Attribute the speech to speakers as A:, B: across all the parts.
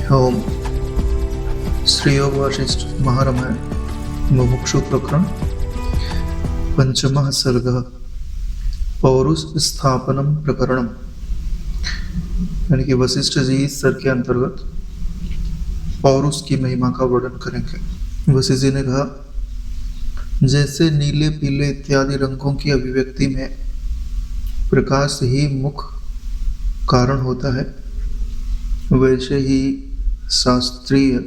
A: ओम श्री योग वशिष्ठ महारामायण मुमुक्षु प्रकरण पंचमः सर्गः पौरुष स्थापनम प्रकरणम। यानी कि वशिष्ठ जी इस सर्ग के अंतर्गत पौरुष की महिमा का वर्णन करेंगे। वशिष्ठ जी ने कहा, जैसे नीले पीले इत्यादि रंगों की अभिव्यक्ति में प्रकाश ही मुख्य कारण होता है, वैसे ही शास्त्रीय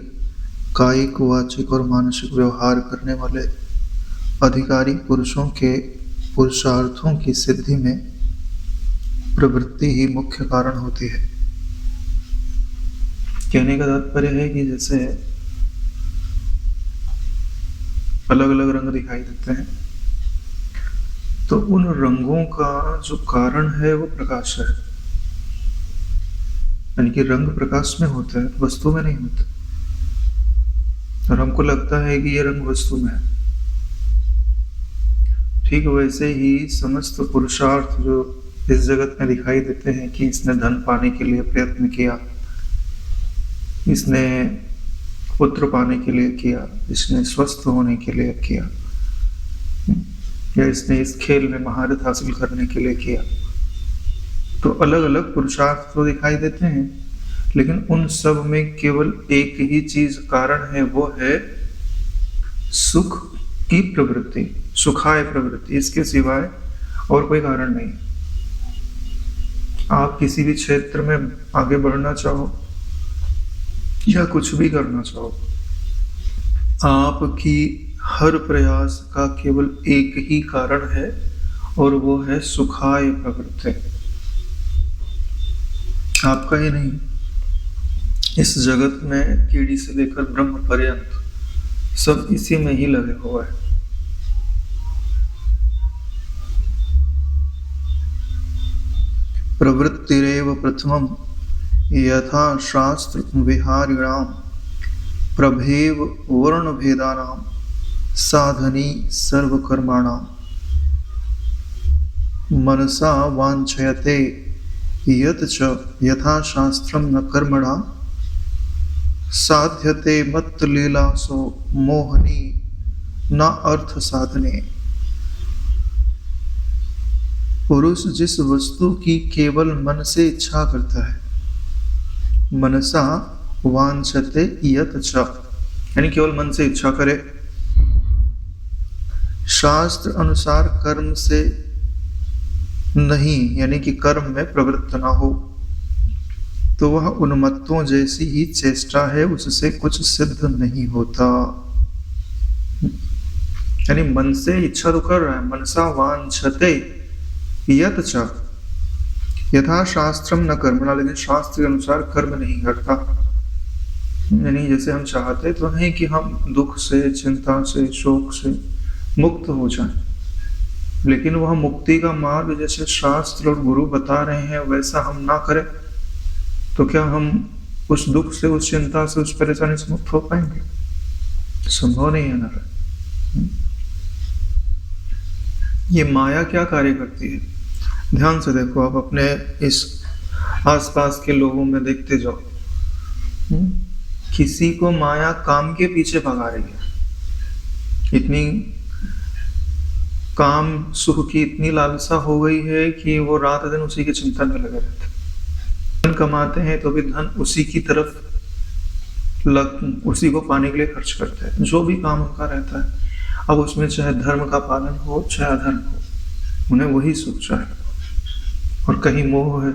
A: कायिक वाचिक और मानसिक व्यवहार करने वाले अधिकारी पुरुषों के पुरुषार्थों की सिद्धि में प्रवृत्ति ही मुख्य कारण होती है। कहने का तात्पर्य है कि जैसे अलग अलग रंग दिखाई देते हैं, तो उन रंगों का जो कारण है वो प्रकाश है। यानी कि रंग प्रकाश में होता है, वस्तु में नहीं होता। और हमको लगता है कि ये रंग वस्तु में है। ठीक वैसे ही समस्त पुरुषार्थ जो इस जगत में दिखाई देते हैं कि इसने धन पाने के लिए प्रयत्न किया, इसने पुत्र पाने के लिए किया, इसने स्वस्थ होने के लिए किया, या इसने इस खेल में महारत हासिल करने के लिए किया, तो अलग अलग पुरुषार्थ तो दिखाई देते हैं, लेकिन उन सब में केवल एक ही चीज कारण है, वो है सुख की प्रवृत्ति, सुखाय प्रवृत्ति। इसके सिवाय और कोई कारण नहीं। आप किसी भी क्षेत्र में आगे बढ़ना चाहो या कुछ भी करना चाहो, आपकी हर प्रयास का केवल एक ही कारण है, और वो है सुखाय प्रवृत्ति। आपका ही नहीं, इस जगत में कीड़ी से लेकर ब्रह्म पर्यंत सब इसी में ही लगे हुए हैं। प्रवृत्तिरेव प्रथमम यथा शास्त्र विहारिणाम प्रभेव वर्ण भेदानाम साधनी सर्वकर्माणाम मनसा वांछयते यत च यथा शास्त्रम न कर्मणा साध्यते मत्त लीलासो मोहनी न अर्थ साधने। पुरुष जिस वस्तु की केवल मन से इच्छा करता है, मनसा वांछते यत च, यानी केवल मन से इच्छा करे, शास्त्र अनुसार कर्म से नहीं, यानी कि कर्म में प्रवृत्त ना हो, तो वह उन्मत्तों जैसी ही चेष्टा है, उससे कुछ सिद्ध नहीं होता। यानी मन से इच्छा तो कर रहा है, मनसा वांछते यत च यथा शास्त्रम न कर्मणा, लेकिन शास्त्र के अनुसार कर्म नहीं करता। यानी जैसे हम चाहते तो हैं कि हम दुख से, चिंता से, शोक से मुक्त हो जाएं, लेकिन वह मुक्ति का मार्ग जैसे शास्त्र और गुरु बता रहे हैं वैसा हम ना करें, तो क्या हम उस दुख से, उस चिंता से, उस परेशानी से मुक्त हो पाएंगे? संभव नहीं है ना। ये माया क्या कार्य करती है, ध्यान से देखो। आप अपने इस आसपास के लोगों में देखते जाओ, किसी को माया काम के पीछे भगा रही है। इतनी काम सुख की इतनी लालसा हो गई है कि वो रात दिन उसी के चिंतन में लगे रहते हैं। धन कमाते हैं तो भी धन उसी की तरफ उसी को पाने के लिए खर्च करते हैं। जो भी काम उनका रहता है, अब उसमें चाहे धर्म का पालन हो चाहे अधर्म हो, उन्हें वही सुख चाहिए। और कहीं मोह है।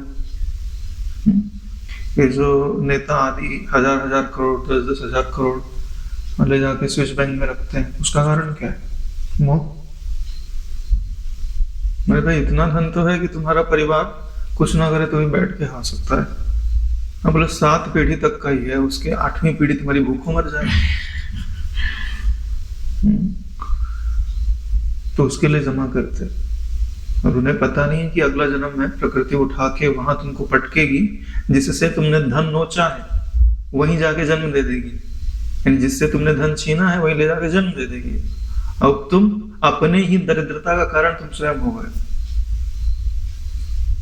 A: ये जो नेता आदि हजार हजार करोड़, 10-10 हजार करोड़ ले जाके स्विस बैंक में रखते हैं, उसका कारण क्या है? मोह। मेरे भाई, इतना धन तो है कि तुम्हारा परिवार कुछ ना करे तो भी बैठ के खा सकता है। अब बोले 7 पीढ़ी तक का ही है, उसके 8वीं पीढ़ी तुम्हारी भूखों मर जाए, तो उसके लिए जमा करते। और उन्हें पता नहीं है कि अगला जन्म में प्रकृति उठा के वहां तुमको पटकेगी, जिससे तुमने धन नोचा है वहीं जाके जन्म दे देगी। यानी जिससे तुमने धन छीना है वहीं ले जाके जन्म दे देगी। अब तुम अपने ही दरिद्रता का कारण तुम स्वयं हो गए।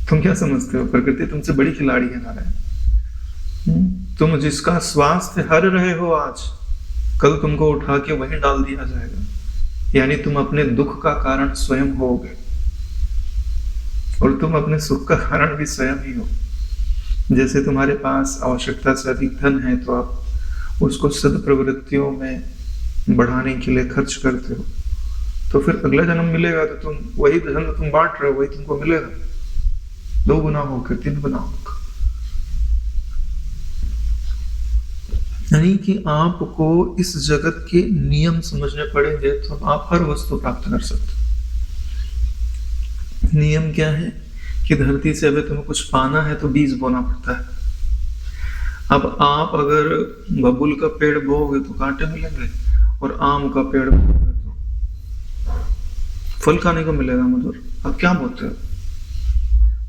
A: तुम क्या समझते हो, प्रकृति तुमसे बड़ी खिलाड़ी है नारायण। तुम जिसका स्वास्थ्य हर रहे हो आज, कल तुमको उठा के वहीं डाल दिया जाएगा। यानी तुम अपने दुख का कारण स्वयं होगे और तुम अपने सुख का कारण भी स्वयं ही हो। जैसे तुम्हारे पास आवश्यकता से अधिक धन है तो आप उसको सद्प्रवृत्तियों में बढ़ाने के लिए खर्च करते हो, तो फिर अगला जन्म मिलेगा तो तुम वही धन तुम बांट रहे हो, वही तुमको मिलेगा, 2 गुना होकर 3 गुना होकर। यानी कि आपको इस जगत के नियम समझने पड़ेंगे तो आप हर वस्तु प्राप्त कर सकते। नियम क्या है कि धरती से अगर तुम्हें कुछ पाना है तो बीज बोना पड़ता है। अब आप अगर बबूल का पेड़ बोओगे तो कांटे मिलेंगे, और आम का पेड़ बोओगे तो फल खाने को मिलेगा मधुर। अब क्या बोलते हो?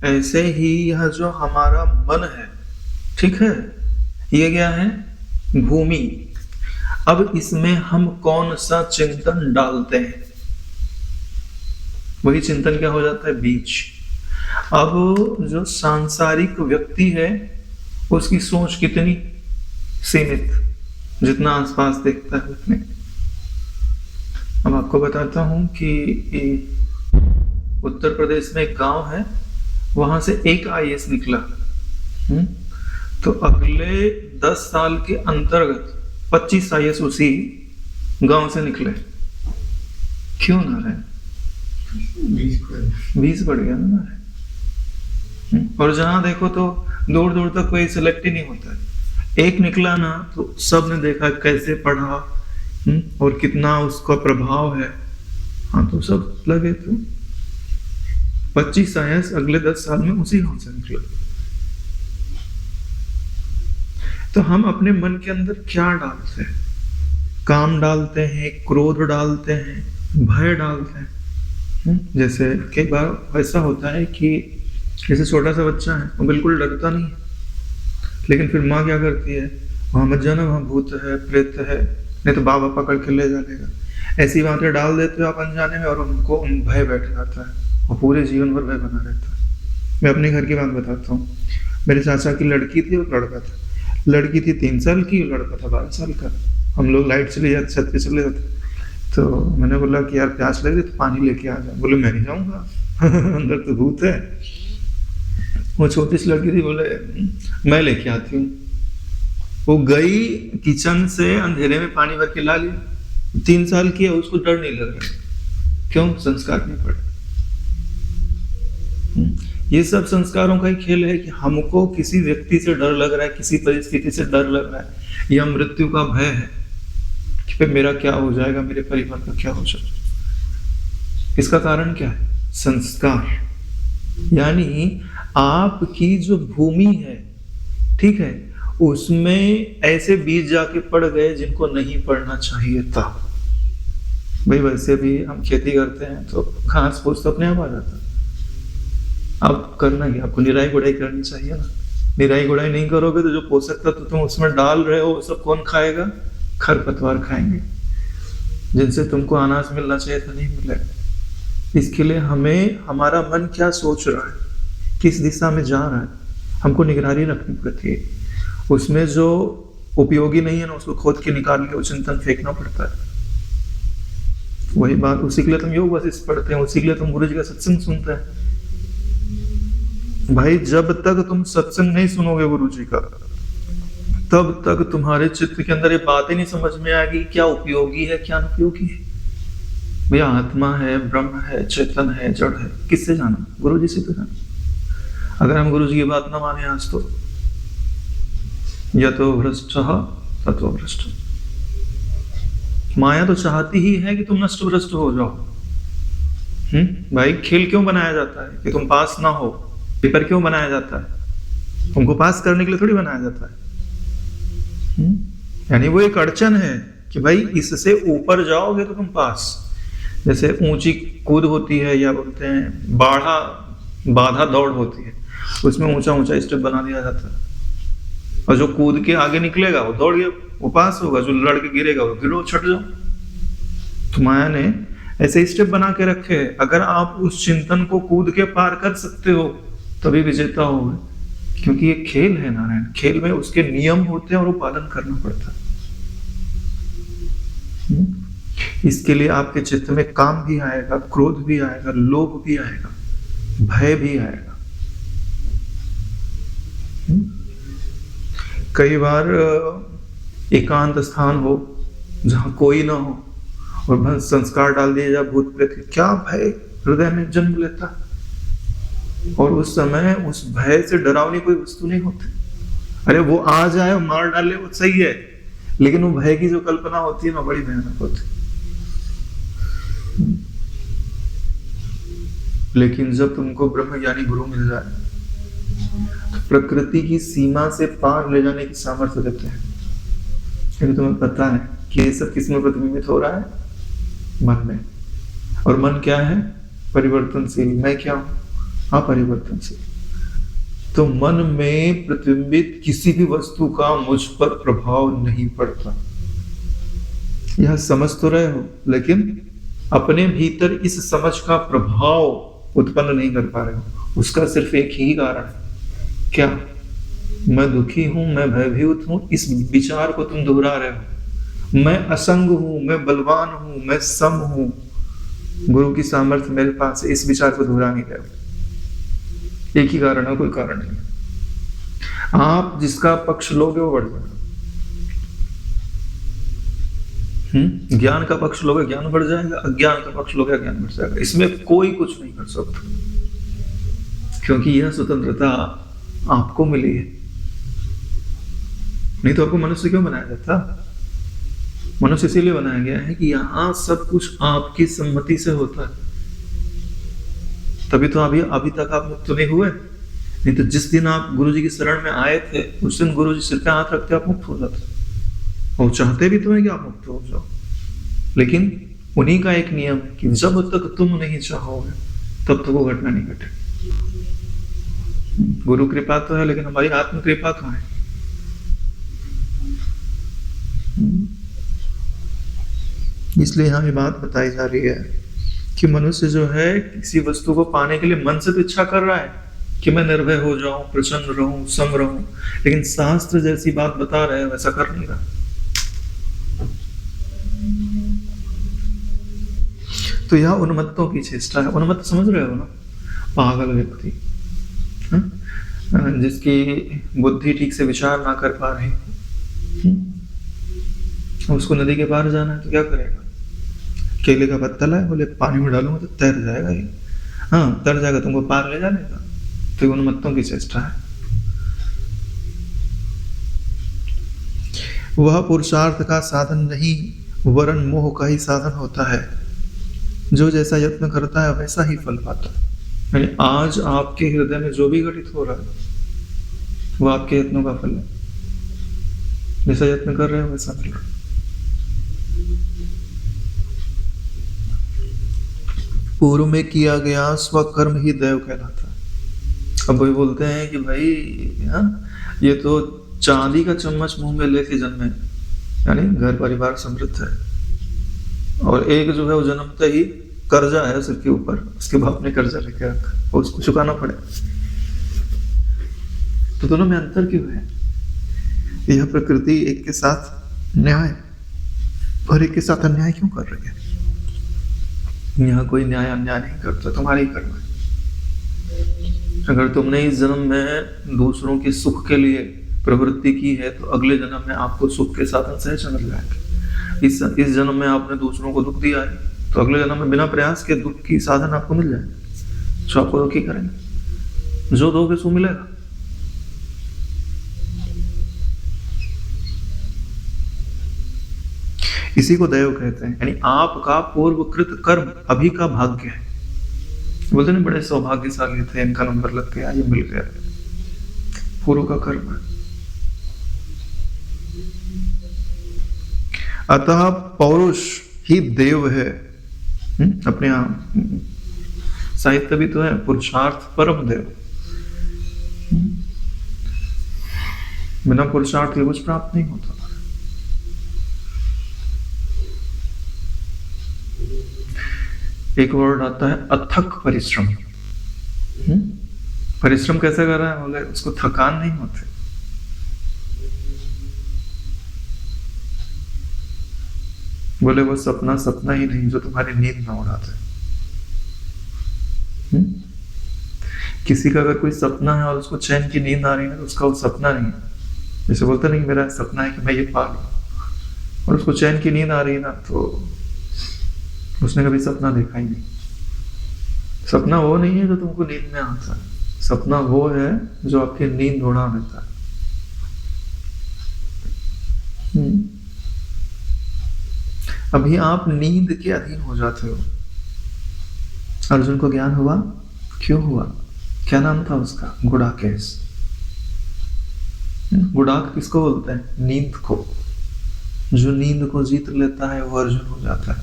A: ऐसे ही यह जो हमारा मन है, ठीक है, ये क्या है? भूमि। अब इसमें हम कौन सा चिंतन डालते हैं, वही चिंतन क्या हो जाता है? बीज। अब जो सांसारिक व्यक्ति है उसकी सोच कितनी सीमित, जितना आसपास देखता है उतने। अब आपको बताता हूं कि उत्तर प्रदेश में एक गांव है, वहां से एक आईएएस निकला। तो अगले 10 साल के अंतर्गत 25 आईएएस उसी गांव से निकले। क्यों ना रहे? 20 बढ़ गया ना। और जहां देखो तो दूर दूर तक कोई सिलेक्ट ही नहीं होता है। एक निकला ना तो सब ने देखा कैसे पढ़ा और कितना उसका प्रभाव है। हाँ, तो सब लगे थे। 25 आईएएस अगले 10 साल में उसी गांव से निकला। तो हम अपने मन के अंदर क्या डालते हैं? काम डालते हैं, क्रोध डालते हैं, भय डालते हैं। जैसे कई बार ऐसा होता है कि जैसे छोटा सा बच्चा है, वो बिल्कुल डरता नहीं है, लेकिन फिर माँ क्या करती है? वहां मत जाना, वहां भूत है, प्रेत है, नहीं तो बाबा पकड़ के ले जाएगा। ऐसी बातें डाल देते हो आप अनजाने में, और उनको भय बैठ जाता है और पूरे जीवन भर भय बना रहता है। मैं अपने घर की बात बताता हूँ। मेरे चाचा की लड़की थी और लड़का था। लड़की थी 3 साल की, लड़का था 12 साल का। हम लोग लाइट चले जाते, छत पे चले जाते, तो मैंने बोला कि यार प्यास लग रही तो पानी लेके आ जाओ। बोले मैं नहीं जाऊंगा अंदर तो भूत है। वो छोटी सी लड़की थी, बोले मैं लेके आती हूँ। वो गई किचन से, अंधेरे में पानी भर के ला लिया। 3 साल की है, उसको डर नहीं लग रहा। क्यों? संस्कार नहीं पड़े। ये सब संस्कारों का ही खेल है कि हमको किसी व्यक्ति से डर लग रहा है, किसी परिस्थिति से डर लग रहा है, या मृत्यु का भय है कि फिर मेरा क्या हो जाएगा, मेरे परिवार का क्या हो जाएगा। इसका कारण क्या है? संस्कार। यानी आपकी जो भूमि है, ठीक है, उसमें ऐसे बीज जाके पड़ गए जिनको नहीं पड़ना चाहिए था। भाई वैसे भी हम खेती करते हैं तो घास फूस तो अपने आप आ जाता है। अब करना ही, आपको निराई गुड़ाई करनी चाहिए ना। निराई गुड़ाई नहीं करोगे तो जो पोषक तत्व तुम उसमें डाल रहे हो, सब कौन खाएगा? खरपतवार खाएंगे, जिनसे तुमको अनाज मिलना चाहिए था नहीं मिलेगा। इसके लिए हमें हमारा मन क्या सोच रहा है, किस दिशा में जा रहा है, हमको निगरानी रखनी पड़ती है। उसमें जो उपयोगी नहीं है ना, उसको खोद के निकाल के वो चिंतन फेंकना पड़ता है। वही बात, उसी के लिए तुम योग वशिष्ठ पढ़ते हैं, उसी के लिए तुम गुरु जी का सत्संग सुनते हैं। भाई जब तक तुम सत्संग नहीं सुनोगे गुरु जी का, तब तक तुम्हारे चित्त के अंदर ये बात ही नहीं समझ में आएगी क्या उपयोगी है क्या अनुपयोगी है। भैया आत्मा है, ब्रह्म है, चेतन है, जड़ है, किससे जाना? गुरु जी से तो जाना। अगर हम गुरु जी की बात ना माने आज तो यतो भ्रष्ट ततो भ्रष्ट। माया तो चाहती ही है कि तुम नष्ट भ्रष्ट हो जाओ। भाई खेल क्यों बनाया जाता है? कि तुम पास ना हो। पेपर क्यों बनाया जाता है? तुमको पास करने के लिए थोड़ी बनाया जाता है। यानी वो एक अड़चन है कि भाई इससे ऊपर जाओगे तो तुम पास। जैसे ऊंची कूद होती है, या बोलते हैं बाधा दौड़ होती है, उसमें ऊंचा ऊंचा स्टेप बना दिया जाता है, और जो कूद के आगे निकलेगा वो दौड़ गया, वो पास होगा। जो लड़ के गिरेगा वो गिरो, छट जाओ। तो माया ने ऐसे स्टेप बना के रखे हैं। अगर आप उस चिंतन को कूद के पार कर सकते हो तभी विजेता होगे। क्योंकि ये खेल है नारायण, खेल में उसके नियम होते हैं और वो पालन करना पड़ता है। इसके लिए आपके चित्त में काम भी आएगा, क्रोध भी आएगा, लोभ भी आएगा, भय भी आएगा। कई बार एकांत स्थान हो जहां कोई ना हो और संस्कार डाल दिए जाए भूत प्रेत, क्या भय हृदय में जन्म लेता है। और उस समय उस भय से डरावनी कोई वस्तु नहीं होती। अरे वो आ जाए और मार डाले वो सही है, लेकिन वो भय की जो कल्पना होती है ना बड़ी भयानक होती। लेकिन जब तुमको ब्रह्म ज्ञानी गुरु मिल जाए तो प्रकृति की सीमा से पार ले जाने की सामर्थ्य देते हैं। क्योंकि तुम्हें पता है कि ये सब किस में प्रतिबिंबित हो रहा है, मन में। और मन क्या है? परिवर्तनशील। मैं क्या हूं? अपरिवर्तनशील। तो मन में प्रतिबिंबित किसी भी वस्तु का मुझ पर प्रभाव नहीं पड़ता। यह समझ तो रहे हो, लेकिन अपने भीतर इस समझ का प्रभाव उत्पन्न नहीं कर पा रहे हो। उसका सिर्फ एक ही कारण है, क्या? मैं दुखी हूं, मैं भयभीत हूं। इस विचार को तुम दोहरा रहे हो। मैं असंग हूं, मैं बलवान हूं, मैं सम हूं, गुरु की सामर्थ्य मेरे पास है। इस विचार को दोहरा नहीं रहे हो। एक ही कारण है, कोई कारण नहीं। आप जिसका पक्ष लोगे वो बढ़ जाएगा। ज्ञान का पक्ष लोगे ज्ञान बढ़ जाएगा, अज्ञान का पक्ष लोगे अज्ञान बढ़ जाएगा। इसमें कोई कुछ नहीं कर सकता, क्योंकि यह स्वतंत्रता आपको मिली है। नहीं तो आपको मनुष्य क्यों बनाया जाता? मनुष्य इसीलिए बनाया गया है कि यहां सब कुछ आपकी सम्मति से होता है। तभी तो अभी तक आप मुक्त नहीं हुए। नहीं तो जिस दिन आप गुरु जी की शरण में आए थे उस दिन गुरु जी सिर पे हाथ रखते आप मुक्त हो जाते। और चाहते भी तुम्हें कि आप मुक्त हो जाओ, लेकिन उन्हीं का एक नियम है कि जब तक तुम नहीं चाहोगे तब तक वो घटना नहीं घटे। गुरु कृपा तो है, लेकिन हमारी आत्म कृपा कहाँ है? इसलिए यहां भी बात बताई जा रही है कि मनुष्य जो है किसी वस्तु को पाने के लिए मन से तो इच्छा कर रहा है कि मैं निर्भय हो जाऊं, प्रसन्न रहूं, सम रहूं, लेकिन शास्त्र जैसी बात बता रहे हैं वैसा कर नहीं रहा। तो यह उन्मत्तों की चेष्टा है। उन्मत्त समझ रहे हो ना? पागल व्यक्ति, जिसकी बुद्धि ठीक से विचार ना कर पा रही, उसको नदी के पार जाना है तो क्या करेगा? केले का पत्ता लाए, बोले पानी में डालूंगा तो तैर जाएगा ये। हाँ, तैर जाएगा, तुमको पार ले जाएगा। तो उन्मत्तों की चेष्टा है। वह पुरुषार्थ का साधन नहीं, वरन मोह का ही साधन होता है। जो जैसा यत्न करता है वैसा ही फल पाता है। यानी आज आपके हृदय में जो भी घटित हो रहा है वो आपके यत्नों का फल है। जैसा यत्न कर रहे हो वैसा मिल रहा है। पूर्व में किया गया स्वकर्म ही दैव कहलाता है। अब वही बोलते हैं कि भाई ये तो चांदी का चम्मच मुंह में लेके जन्मे, यानी घर परिवार समृद्ध है, और एक जो है वो जन्मते ही कर्जा है सिर के ऊपर, उसके बाप ने कर्जा लेके रखा और उसको चुकाना पड़े। तो दोनों में अंतर क्यों है? यह प्रकृति एक के साथ न्याय और एक के साथ अन्याय क्यों कर रही है? यहाँ कोई न्याय अन्याय नहीं करता, तुम्हारी कर्म है। अगर तुमने इस जन्म में दूसरों के सुख के लिए प्रवृत्ति की है तो अगले जन्म में आपको सुख के साधन सहज मिल जाएंगे। इस जन्म में आपने दूसरों को दुख दिया है तो अगले जन्म में बिना प्रयास के दुख की साधन आपको मिल जाएंगे। जो आपको दुखी करेंगे, जो दोगे सो मिलेगा। इसी को दैव कहते हैं, यानी आपका पूर्वकृत कर्म अभी का भाग्य है। बोलते नहीं बड़े सौभाग्यशाली थे, इनका नंबर लग गया, ये मिल गया। पूर्व का कर्म है। अतः पौरुष ही देव है। अपने आप साहित्य भी तो है, पुरुषार्थ परम देव। बिना पुरुषार्थ के कुछ प्राप्त नहीं होता। एक वर्ड आता है अथक परिश्रम। परिश्रम कैसे कर रहा है? बोले उसको थकान नहीं होती। बोले वो सपना सपना ही नहीं जो तुम्हारी नींद में उड़ाते। किसी का अगर कोई सपना है और उसको चैन की नींद आ रही है तो उसका वो सपना नहीं है। जैसे बोलते नहीं मेरा सपना है कि मैं ये पा लूं, और उसको चैन की नींद आ रही है ना, तो उसने कभी सपना देखा ही नहीं। सपना वो नहीं है जो तुमको नींद में आता है, सपना वो है जो आपकी नींद उड़ा देता है। अभी आप नींद के अधीन हो जाते हो। अर्जुन को ज्ञान हुआ, क्यों हुआ? क्या नाम था उसका? गुडाकेश। गुडाक किसको बोलते हैं? नींद को। जो नींद को जीत लेता है वो अर्जुन हो जाता है।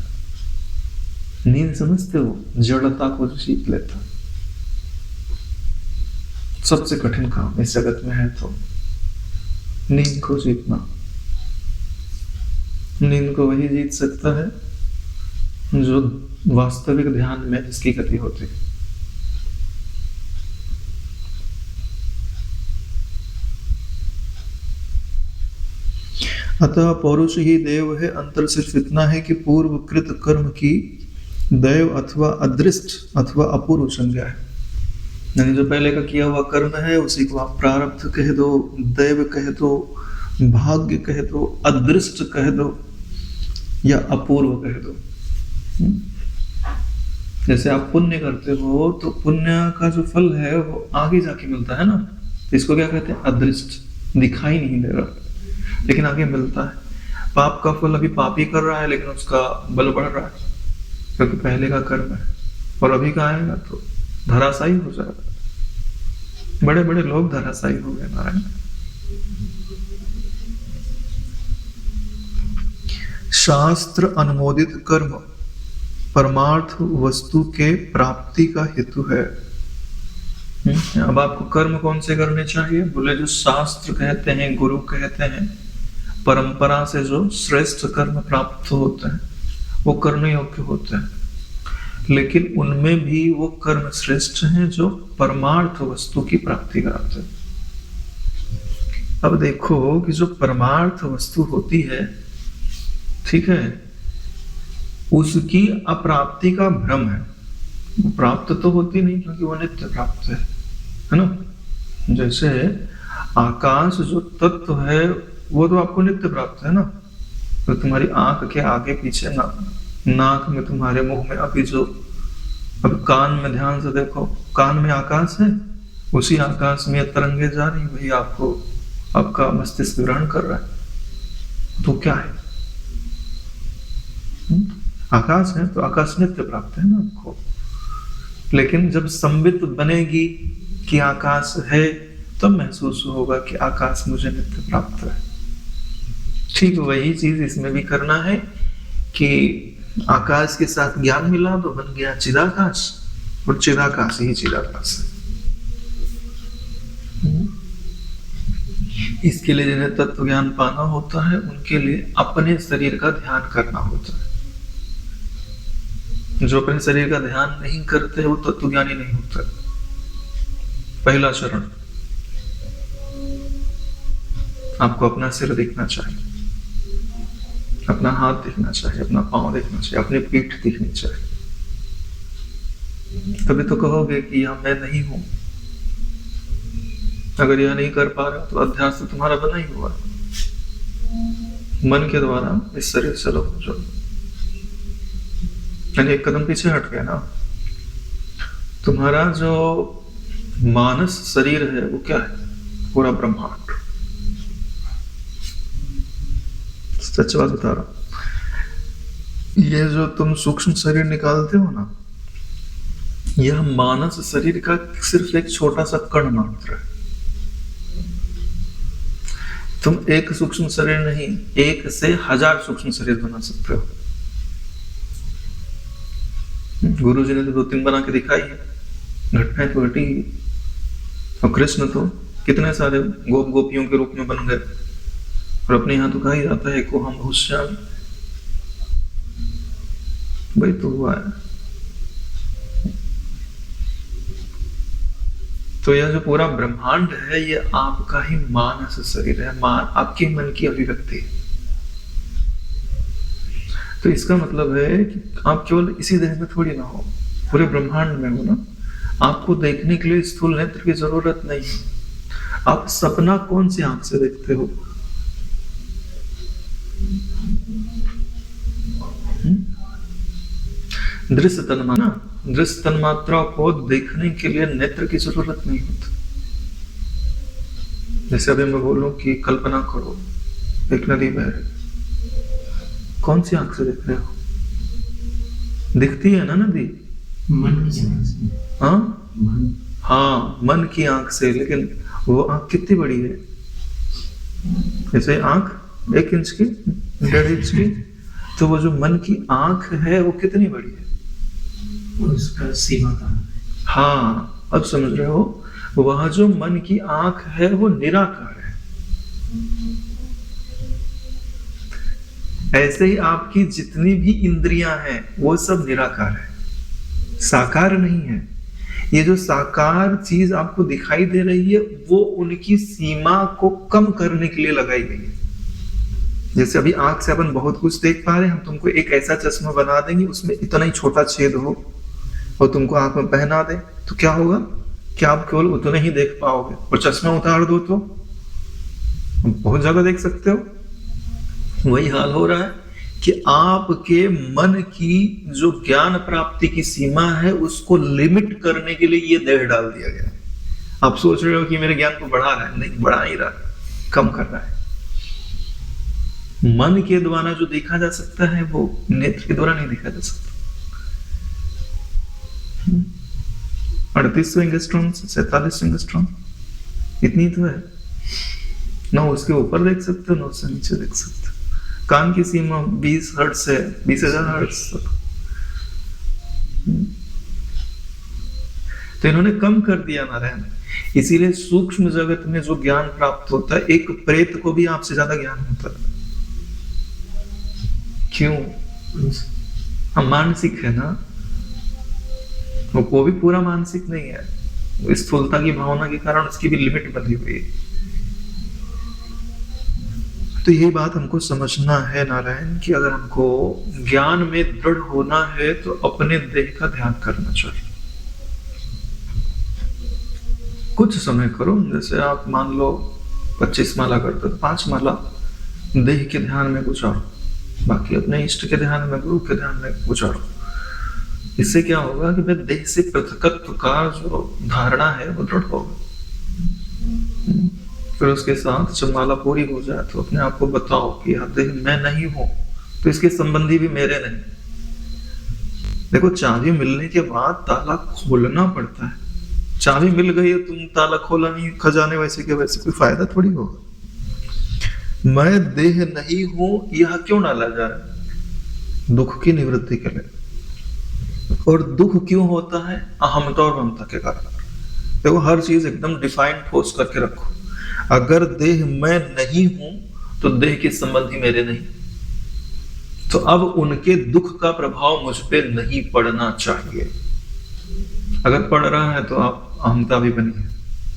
A: नींद समझते हो? जड़ता को जो जीत लेता है। सबसे कठिन काम इस जगत में है तो नींद को जीतना। नींद को वही जीत सकता है जो वास्तविक ध्यान में जिसकी गति होती है। अतः पौरुष ही देव है। अंतर सिर्फ इतना है कि पूर्व कृत कर्म की दैव अथवा अदृष्ट अथवा अपूर्व संज्ञा है। यानी जो पहले का किया हुआ कर्म है उसी को आप प्रारब्ध कह दो, दैव कह दो, भाग्य कह दो, अदृष्ट कह दो या अपूर्व कह दो। जैसे आप पुण्य करते हो तो पुण्य का जो फल है वो आगे जाके मिलता है ना, इसको क्या कहते हैं? अदृष्ट, दिखाई नहीं दे रहा लेकिन आगे मिलता है। पाप का फल अभी पाप ही कर रहा है लेकिन उसका बल बढ़ रहा है क्योंकि पहले का कर्म है, और अभी का आएगा तो धराशायी हो जाएगा। बड़े बड़े लोग धराशायी हो गए नारायण। शास्त्र अनुमोदित कर्म परमार्थ वस्तु के प्राप्ति का हेतु है। अब आपको कर्म कौन से करने चाहिए? बोले जो शास्त्र कहते हैं, गुरु कहते हैं, परंपरा से जो श्रेष्ठ कर्म प्राप्त होते हैं वो करने योग्य होते हैं, लेकिन उनमें भी वो कर्म श्रेष्ठ हैं जो परमार्थ वस्तु की प्राप्ति कराते हैं। अब देखो कि जो परमार्थ वस्तु होती है, ठीक है, उसकी अप्राप्ति का भ्रम है। वो प्राप्त तो होती नहीं क्योंकि वो नित्य प्राप्त है ना। जैसे आकाश जो तत्व है वो तो आपको नित्य प्राप्त है ना। तो तुम्हारी आंख के आगे पीछे ना, नाक में, तुम्हारे मुंह में, अभी जो अब कान में ध्यान से देखो, कान में आकाश है, उसी आकाश में तरंगे जा रही, वही आपको आपका मस्तिष्क ग्रहण कर रहा है। तो क्या है? आकाश है तो आकाश नित्य प्राप्त है ना आपको। लेकिन जब संबित बनेगी कि आकाश है तब महसूस होगा कि आकाश मुझे नित्य प्राप्त है। ठीक वही चीज इसमें भी करना है कि आकाश के साथ ज्ञान मिला तो बन गया चिदाकाश, और चिदाकाश ही चिदाकाश है। इसके लिए जिन्हें तत्व ज्ञान पाना होता है उनके लिए अपने शरीर का ध्यान करना होता है। जो अपने शरीर का ध्यान नहीं करते वो तत्व ज्ञानी नहीं होता। पहला चरण, आपको अपना सिर दिखना चाहिए, अपना हाथ दिखना चाहिए, अपना पांव दिखना चाहिए, अपनी पीठ दिखनी चाहिए। तभी तो कहोगे कि यह मैं नहीं हूं। अगर यह नहीं कर पा रहे तो अध्यास तो तुम्हारा बना ही हुआ। मन के द्वारा इस शरीर से लो जो, यानी एक कदम पीछे हट गया ना। तुम्हारा जो मानस शरीर है वो क्या है? पूरा ब्रह्मांड। सच बात बता रहा, ये जो तुम सूक्ष्म शरीर निकालते हो ना, यह मानस शरीर का सिर्फ एक छोटा सा कण मात्र है। तुम एक सूक्ष्म शरीर नहीं, 1 से 1000 सूक्ष्म शरीर बना सकते हो। गुरु जी ने तो 2-3 बना के दिखाई है, घटनाएं तो घटी। और कृष्ण तो कितने सारे गोप गोपियों के रूप में बन गए, और अपने यहाँ तो कहा ही जाता है को हम भूष्यामि। वही तो हुआ है। तो यह जो पूरा ब्रह्मांड है ये आपका ही मानस शरीर है, आपके मन की अभिव्यक्ति है। तो इसका मतलब है कि आप केवल इसी देह में थोड़ी ना हो, पूरे ब्रह्मांड में हो ना। आपको देखने के लिए स्थूल नेत्र की जरूरत नहीं है। आप सपना कौन सी आंख से देखते हो? दृश्य तन्मात्रा, दृश्य तन्मात्रा को देखने के लिए नेत्र की जरूरत नहीं होती। जैसे अभी मैं बोलूं कि कल्पना करो एक नदी बह रही, कौन सी आंख से देख रहे हो? दिखती है ना नदी?
B: मन की आंख से।
A: हाँ, मन की आंख से। लेकिन वो आंख कितनी बड़ी है? जैसे आंख 1 इंच की, 1.5 इंच की, तो वो जो मन की आंख है वो कितनी बड़ी है?
B: उसका सीमा का।
A: हाँ, अब समझ रहे हो? वह जो मन की आंख है वो निराकार है। ऐसे ही आपकी जितनी भी इंद्रियां हैं वो सब निराकार है, साकार नहीं है। ये जो साकार चीज आपको दिखाई दे रही है वो उनकी सीमा को कम करने के लिए लगाई गई है। जैसे अभी आंख से अपन बहुत कुछ देख पा रहे हैं, हम तुमको एक ऐसा चश्मा बना देंगे उसमें इतना ही छोटा छेद हो और तुमको आंख में पहना दे, तो क्या होगा कि आप केवल उतना ही देख पाओगे। और चश्मा उतार दो तो बहुत ज्यादा देख सकते हो। वही हाल हो रहा है कि आपके मन की जो ज्ञान प्राप्ति की सीमा है उसको लिमिट करने के लिए ये देह डाल दिया गया है। आप सोच रहे हो कि मेरे ज्ञान को बढ़ा रहा है, नहीं, बढ़ा नहीं रहा, कम कर रहा है। मन के द्वारा जो देखा जा सकता है वो नेत्र के द्वारा नहीं देखा जा सकता। 38 एंगस्ट्रॉम से 47 एंगस्ट्रॉम, इतनी तो है ना। उसके ऊपर देख सकते हो ना उससे नीचे देख सकते हो। कान की सीमा 20 हर्ट्ज से 20,000 हर्ट्ज तक। तो इन्होंने कम कर दिया नारायण। इसीलिए सूक्ष्म जगत में जो ज्ञान प्राप्त होता है, एक प्रेत को भी आपसे ज्यादा ज्ञान होता है। क्यों? हम मानसिक है ना, वो भी पूरा मानसिक नहीं है। स्थूलता की भावना के कारण उसकी भी लिमिट बनी हुई है। तो यही बात हमको समझना है नारायण कि अगर हमको ज्ञान में दृढ़ होना है तो अपने देह का ध्यान करना चाहिए। कुछ समय करो, जैसे आप मान लो 25 माला करते तो 5 माला देह के ध्यान में गुजारो, बाकी अपने इष्ट के ध्यान में, गुरु के ध्यान में गुजारो। इससे क्या होगा कि मैं देह से पृथकत्व का जो धारणा है वो दृढ़ होगा। फिर उसके साथ जब माला पूरी हो जाए तो अपने आप को बताओ कि यह देह मैं नहीं हूं, तो इसके संबंधी भी मेरे नहीं। देखो, चाबी मिलने के बाद ताला खोलना पड़ता है। चाबी मिल गई है, तुम ताला खोला नहीं, खजाने वैसे के वैसे, कोई फायदा थोड़ी होगा। मैं देह नहीं हूं यह क्यों डाला जा रहा है? दुख की निवृत्ति के लिए। और दुख क्यों होता है? अहमता और ममता के कारण। देखो, हर चीज एकदम डिफाइंड ठोस करके रखो। अगर देह मैं नहीं हूं तो देह के संबंधी मेरे नहीं, तो अब उनके दुख का प्रभाव मुझ पे नहीं पड़ना चाहिए। अगर पड़ रहा है तो आप अहमता भी बनी है,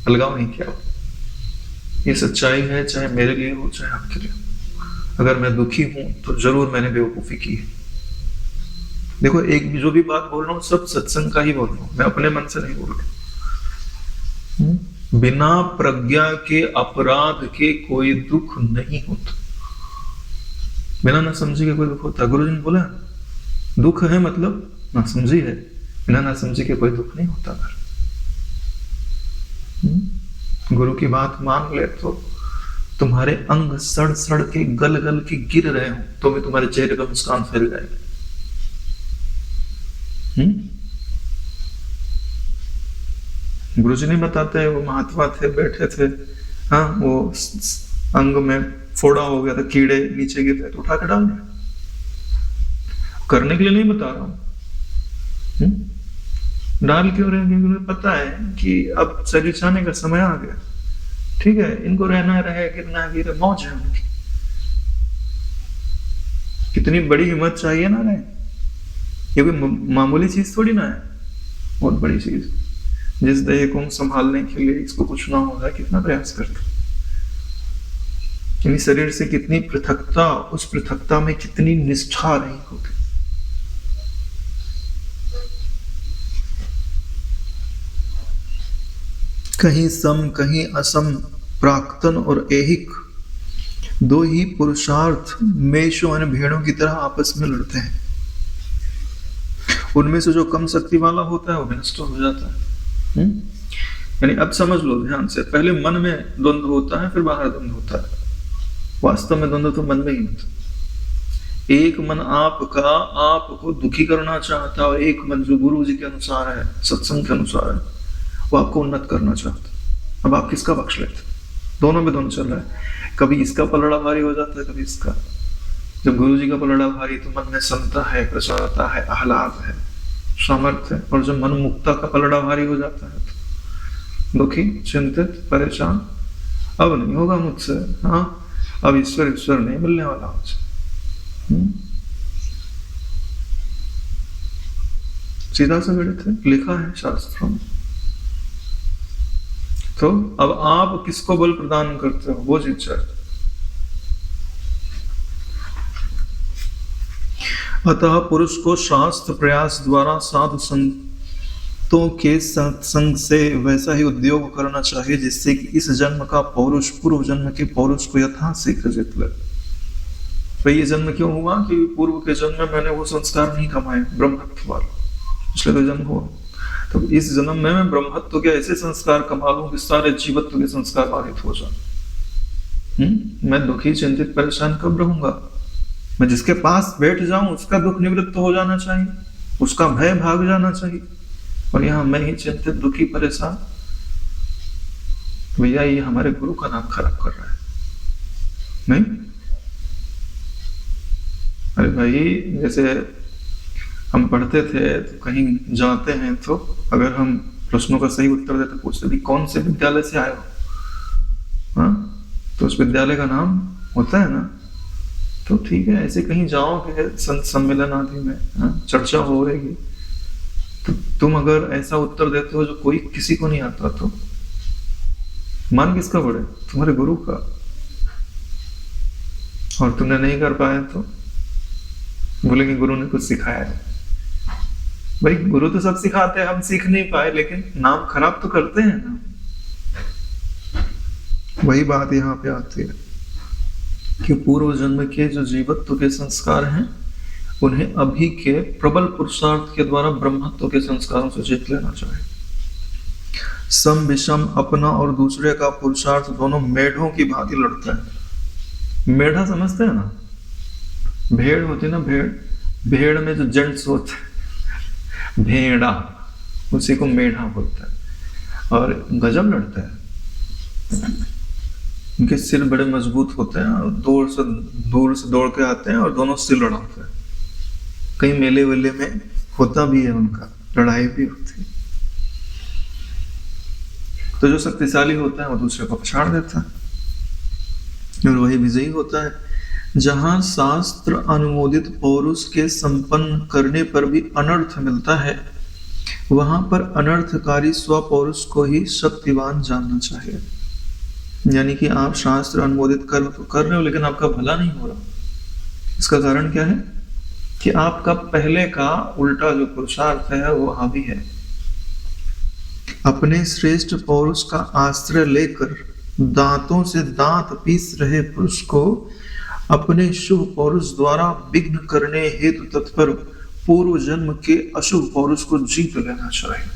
A: अलगाव नहीं किया। ये सच्चाई है, चाहे मेरे लिए हो चाहे आपके लिए। अगर मैं दुखी हूं तो जरूर मैंने बेवकूफी की है। देखो, एक भी जो भी बात बोल रहा हूं सब सत्संग का ही बोल रहा हूं, मैं अपने मन से नहीं बोल रहा। बिना प्रज्ञा के अपराध के कोई दुख नहीं होता। बिना ना समझी के कोई दुख होता। गुरु जी ने बोला दुख है मतलब ना समझी है, बिना ना समझी के कोई दुख नहीं होता। गुरु की बात मान ले तो तुम्हारे अंग सड़ सड़ के गल गल के गिर रहे हो तो भी तुम्हारे चेहरे पर मुस्कान फैल जाएगी। गुरुजी नहीं बताते, वो महात्मा थे, बैठे थे, हाँ, वो अंग में फोड़ा हो गया था, कीड़े नीचे गिर रहे तो उठा के डाल रहे। करने के लिए नहीं बता रहा हूं। डाल क्यों रहे? क्योंकि मुझे पता है कि अब शरीर जाने का समय आ गया। ठीक है, इनको रहना रहे, गिरना गिरे, मौज है उनकी। कितनी बड़ी हिम्मत चाहिए ना रहे, ये कोई मामूली चीज थोड़ी ना है, बहुत बड़ी चीज। जिस देह को हम संभालने के लिए इसको कुछ ना होगा कितना प्रयास करते, यानी शरीर से कितनी पृथकता, उस पृथकता में कितनी निष्ठा नहीं होती। कहीं सम कहीं असम, प्राक्तन और ऐहिक, दो ही पुरुषार्थ मेषों और भेड़ों की तरह आपस में लड़ते हैं। उनमें से जो कम शक्ति वाला होता है वो विनष्ट हो जाता है। यानी अब समझ लो ध्यान से, पहले मन में द्वंद्व होता है, फिर बाहर द्वंद्व होता है। वास्तव में द्वंद्व तो मन में ही होता है। एक मन आपका आपको दुखी करना चाहता है, और एक मन जो गुरु जी के अनुसार है, सत्संग के अनुसार है, वो आपको उन्नत करना चाहता है। अब आप किसका पक्ष लेते? दोनों में दोनों चल रहा है। कभी इसका पलड़ा भारी हो जाता है, कभी इसका। जब गुरु जी का पलड़ा भारी तो मन में समता है, प्रसन्नता है, आह्लाद है, सामर्थ्य है। और जब मन मुक्ता का पलड़ा भारी हो जाता है तो दुखी, चिंतित, परेशान, अब नहीं होगा मुझसे, हाँ अब ईश्वर नहीं मिलने वाला मुझे। सीधा सा गणित है, लिखा है शास्त्रों में। तो अब आप किसको बल प्रदान करते हो, वो जीत जाए। अतः पुरुष को शास्त्र प्रयास द्वारा साधु संतों के सत्संग से वैसा ही उद्योग करना चाहिए जिससे कि इस जन्म का पौरुष पूर्व जन्म के पौरुष को यथाशीघ्र जीत ले। भाई ये जन्म क्यों हुआ कि पूर्व के जन्म में मैंने वो संस्कार नहीं कमाए ब्रह्मत्व वाले, इसलिए तो जन्म हुआ। तो इस जन्म में मैं ब्रह्मत्व के ऐसे संस्कार कमा लूं कि सारे जीवत्व के संस्कार बाधित हो जाए। मैं दुखी, चिंतित, परेशान कब रहूंगा? मैं जिसके पास बैठ जाऊं उसका दुख निवृत्त हो जाना चाहिए, उसका भय भाग जाना चाहिए। और यहाँ मैं ही चिंतित, दुखी, परेशान। भैया ये हमारे गुरु का नाम खराब कर रहा है, नहीं? अरे भाई, जैसे हम पढ़ते थे तो कहीं जाते हैं तो अगर हम प्रश्नों का सही उत्तर देते, पूछते भी कौन से विद्यालय से आए हो, हाँ तो उस विद्यालय का नाम होता है ना। तो ठीक है, ऐसे कहीं जाओगे संत सम्मेलन आदि में, हाँ, चर्चा हो रहेगी, तो तुम अगर ऐसा उत्तर देते हो जो कोई किसी को नहीं आता, तो मान किसका पड़े? तुम्हारे गुरु का। और तुमने नहीं कर पाए तो बोलेंगे गुरु ने कुछ सिखाया है। भाई गुरु तो सब सिखाते हैं, हम सीख नहीं पाए, लेकिन नाम खराब तो करते हैं ना। वही बात यहाँ पे आती है कि पूर्व जन्म के जो जीवत्व के संस्कार हैं उन्हें अभी के प्रबल पुरुषार्थ के द्वारा ब्रह्मत्व के संस्कारों से जीत लेना चाहिए। सम विषम, अपना और दूसरे का पुरुषार्थ दोनों मेढ़ों की भांति लड़ता है। मेढ़ा समझते हैं ना? भेड़ होती ना, भेड़, भेड़ में जो जेंट्स होते हैं, भेड़ा, उसी को मेढ़ा बोलता है। और गजब लड़ता है। उनके सिर बड़े मजबूत होते हैं और दूर से दौड़ के आते हैं और दोनों सिर लड़ाते हैं। कई मेले वेले में होता भी है, उनका लड़ाई भी होती है। तो जो शक्तिशाली होता है वो दूसरे को पछाड़ देता है और वही विजयी होता है। जहां शास्त्र अनुमोदित पौरुष के संपन्न करने पर भी अनर्थ मिलता है, वहां पर अनर्थकारी स्वपौरुष को ही शक्तिवान जानना चाहिए। यानी कि आप शास्त्र अनुमोदित कर्म तो कर रहे हो, लेकिन आपका भला नहीं हो रहा। इसका कारण क्या है कि आपका पहले का उल्टा जो पुरुषार्थ है वो हावी है। अपने श्रेष्ठ पौरुष का आश्रय लेकर दांतों से दांत पीस रहे पुरुष को अपने शुभ पौरुष द्वारा विघ्न करने हेतु तत्पर पूर्व जन्म के अशुभ पौरुष को जीत लेना चाहिए।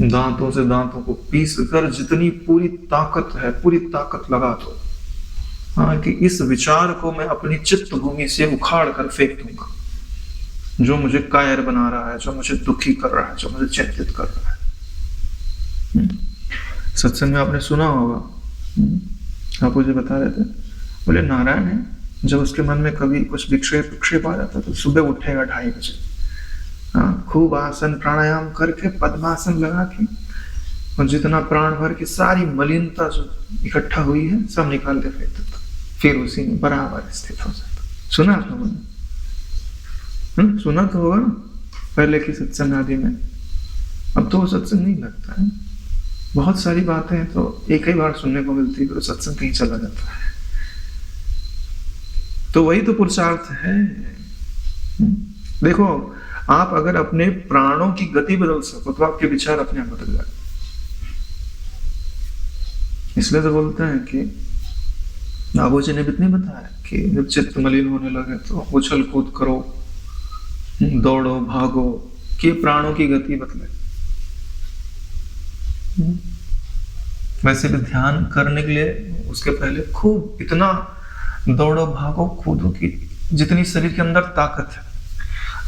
A: दांतों से दांतों को पीस कर जितनी पूरी ताकत है, पूरी ताकत लगा दो, हाँ, कि इस विचार को मैं अपनी चित्त भूमि से उखाड़ कर फेंक दूंगा, जो मुझे कायर बना रहा है, जो मुझे दुखी कर रहा है, जो मुझे चिंतित कर रहा है। सत्संग में आपने सुना होगा, आप मुझे बता रहे थे, बोले नारायण है, जब उसके मन में कभी कुछ विक्षेप आ जाता तो सुबह उठेगा 2:30 बजे, हाँ, खूब आसन प्राणायाम करके पद्मासन लगा के, और जितना प्राण भर की सारी मलिनता जो इकट्ठा हुई है सब निकाल के फेंक देता, फिर उसी में बराबर स्थित हो जाता। सुना आपने? सुना तो होगा ना पहले की सत्संग आदि में। अब तो वो सत्संग नहीं लगता है, बहुत सारी बातें तो एक ही बार सुनने को मिलती है, फिर सत्संग कहीं चला जाता है। तो वही तो पुरुषार्थ है। देखो, आप अगर अपने प्राणों की गति बदल सको तो आपके विचार अपने आप बदल जाए। इसलिए तो बोलते हैं कि नागो जी ने भी नहीं बताया कि जब चित्त मलिन होने लगे तो उछल कूद करो, दौड़ो भागो, कि प्राणों की गति बदले। वैसे भी ध्यान करने के लिए उसके पहले खूब इतना दौड़ो भागो कूदो की जितनी शरीर के अंदर ताकत है।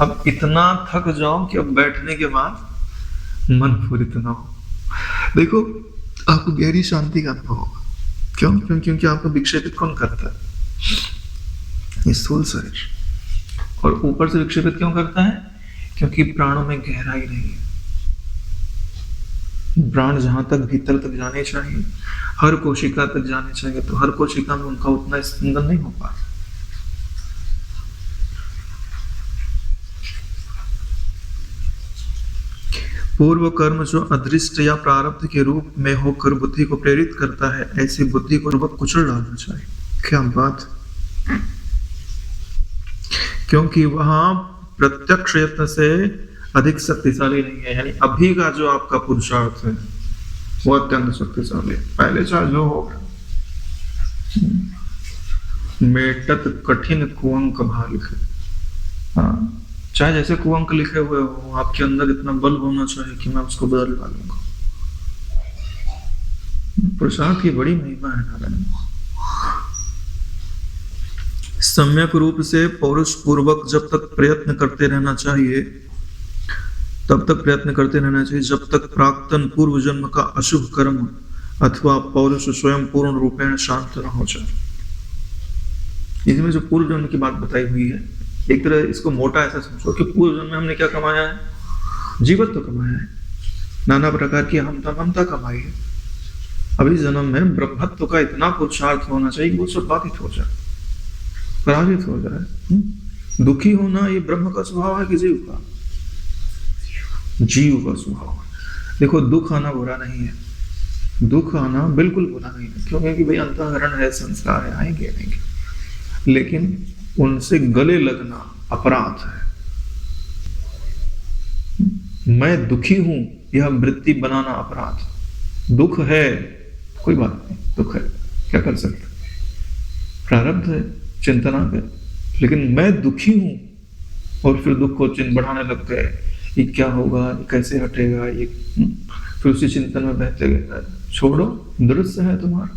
A: अब इतना थक जाओ कि अब बैठने के बाद मन पूरित ना हो। देखो, आपको गहरी शांति का अनुभव होगा। क्यों? क्योंकि आपको विक्षेपित कौन करता है? ये स्थूल शरीर। और ऊपर से विक्षेपित क्यों करता है? क्योंकि प्राणों में गहराई नहीं है। प्राण जहां तक भीतर तक जाने चाहिए, हर कोशिका तक जाने चाहिए, तो हर कोशिका में उनका उतना स्पंदन नहीं हो पाता। पूर्व कर्म जो अदृष्ट या प्रारब्ध के रूप में होकर बुद्धि को प्रेरित करता है, ऐसी बुद्धि को पूर्वक कुचल डालना चाहिए। क्या बात! क्योंकि वहां प्रत्यक्ष यत्न से अधिक शक्तिशाली नहीं है। यानी अभी का जो आपका पुरुषार्थ है वो अत्यंत शक्तिशाली है। पहले चाहे जो हो, मेटत कठिन कुअंक भाल लिखे, हाँ, चाहे जैसे कुअंक लिखे हुए हो, आपके अंदर इतना बल होना चाहिए कि मैं उसको बदल डालूंगा। पुरुषार्थ की बड़ी महिमा है नारायण। सम्यक रूप से पौरुष पूर्वक जब तक प्रयत्न करते रहना चाहिए, तब तक प्रयत्न करते रहना चाहिए जब तक प्राक्तन पूर्व जन्म का अशुभ कर्म अथवा पौरुष स्वयं पूर्ण रूपेण शांत न हो जाए। इसमें जो पूर्व जन्म की बात बताई हुई है, एक तरह इसको मोटा ऐसा समझो कि पूर्व जन्म में हमने क्या कमाया है? जीवत्व कमाया है, नाना प्रकार की ममता कमाई है। अभी जन्म में ब्रह्मत्व का इतना पुरुषार्थ होना चाहिए कि वो सब बाधित हो जाए, पराजित हो जाए। दुखी होना ये ब्रह्म का स्वभाव है कि जीव का? जीव का स्वभाव। देखो, दुख आना बुरा नहीं है, दुख आना बिल्कुल बुरा नहीं है। क्यों? क्योंकि भाई अंतःकरण है, संस्कार है, आएंगे। लेकिन उनसे गले लगना अपराध है। मैं दुखी हूं यह वृत्ति बनाना अपराध। दुख है, कोई बात नहीं, दुख है, क्या कर सकते, प्रारब्ध है, चिंतना है। लेकिन मैं दुखी हूं और फिर दुख को बढ़ाने लग गए, ये क्या होगा, ये कैसे हटेगा, ये फिर उसी चिंतन में बहते गए। छोड़ो, दृश्य है तुम्हारा।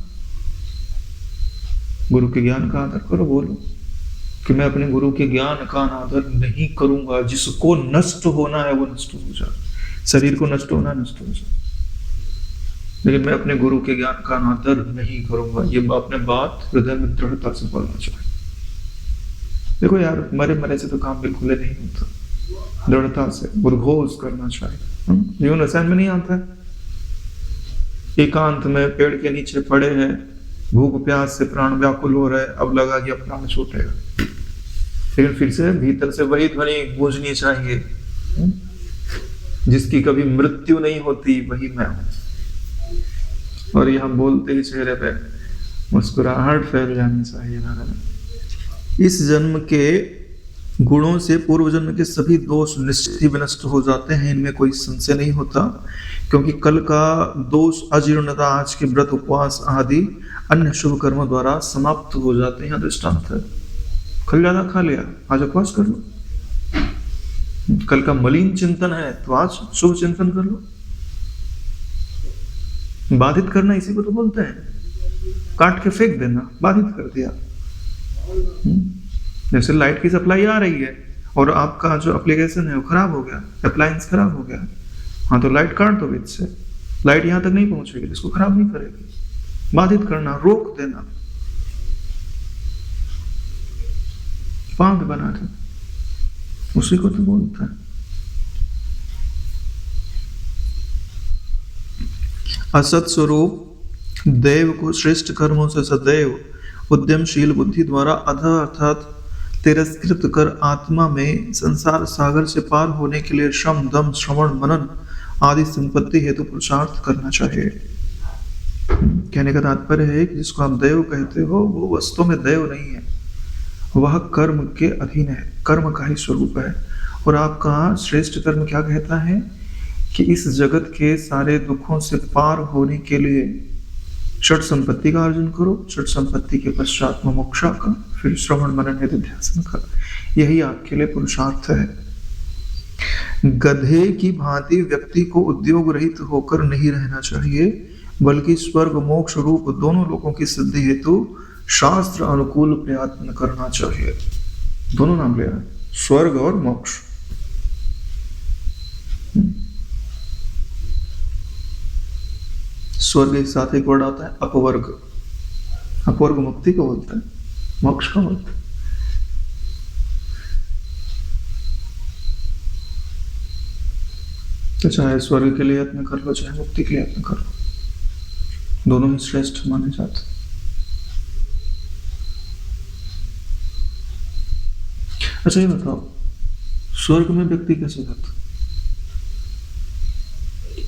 A: गुरु के ज्ञान का आदर करो। बोलो कि मैं अपने गुरु के ज्ञान का अनादर नहीं करूंगा। जिसको नष्ट होना है वो नष्ट हो जाए, शरीर को नष्ट होना नष्ट हो जाए, लेकिन मैं अपने गुरु के ज्ञान का अनादर नहीं करूंगा। ये अपने बात हृदय में दृढ़ता से बोलना चाहिए। देखो यार, मरे से तो काम बिल्कुल ही नहीं होता। दृढ़ता से उद्घोष करना चाहिए। जीवन रसायन में नहीं आता है। एकांत में पेड़ के नीचे पड़े हैं, भूख प्यास से प्राण व्याकुल हो रहे, अब लगा कि अब प्राण छूटेगा, लेकिन फिर से भीतर से वही ध्वनि गूंजनी चाहिए, जिसकी कभी मृत्यु नहीं होती, वही मैं हूं। और यह बोलते ही चेहरे पे मुस्कुराहट फैल जानी चाहिए। नारायण, इस जन्म के गुणों से पूर्व जन्म के सभी दोष निश्चित ही विनष्ट हो जाते हैं, इनमें कोई संशय नहीं होता। क्योंकि कल का दोष अजीर्णता, आज के व्रत उपवास आदि अन्य शुभ कर्मों द्वारा समाप्त हो जाते हैं। दृष्टांत है, कल ज्यादा खा लिया, आज उपवास कर लो। कल का मलिन चिंतन है तो आज शुभ चिंतन कर लो। बाधित करना इसी को तो बोलते हैं, काट के फेंक देना, बाधित कर दिया। जैसे लाइट की सप्लाई आ रही है और आपका जो एप्लीकेशन है वो खराब हो गया, अप्लायंस खराब हो गया, हाँ तो लाइट काट दो बीच से, लाइट यहाँ तक नहीं पहुंचेगी, इसको खराब नहीं करेगी। बाधित करना, रोक देना, पांग बना देना, उसी को तो बोलता है। असत स्वरूप देव को श्रेष्ठ कर्मों से सदैव उद्यमशील बुद्धि द्वारा अध अर्थात तिरस्कृत कर आत्मा में संसार सागर से पार होने के लिए श्रम, दम, श्रवण, मनन आदि संपत्ति हेतु पुरुषार्थ करना चाहिए। कहने का तात्पर्य है कि जिसको आप दैव कहते हो वो वस्तु में दैव नहीं है, वह कर्म के अधीन है, कर्म का ही स्वरूप है। और आपका श्रेष्ठ कर्म क्या कहता है कि इस जगत के सारे दुखों से पार होने के लिए षट संपत्ति का अर्जन करो, षट संपत्ति के पश्चात मोक्षा का, फिर श्रवण मनन निधिध्यासन का। यही आपके लिए पुरुषार्थ है। गधे की भांति व्यक्ति को उद्योग रहित होकर नहीं रहना चाहिए, बल्कि स्वर्ग मोक्ष रूप दोनों लोगों की सिद्धि हेतु शास्त्र अनुकूल प्रयत्न करना चाहिए। दोनों नाम ले रहा है, स्वर्ग और मोक्ष। स्वर्ग के साथ एक वर्ड आता है अपवर्ग। अपवर्ग मुक्ति को बोलता है, मोक्ष को बोलता है। तो चाहे स्वर्ग के लिए यत्न कर लो, चाहे मुक्ति के लिए यत्न कर लो, दोनों ही श्रेष्ठ माने जाते। अच्छा ये बताओ, स्वर्ग में व्यक्ति कैसे जाता?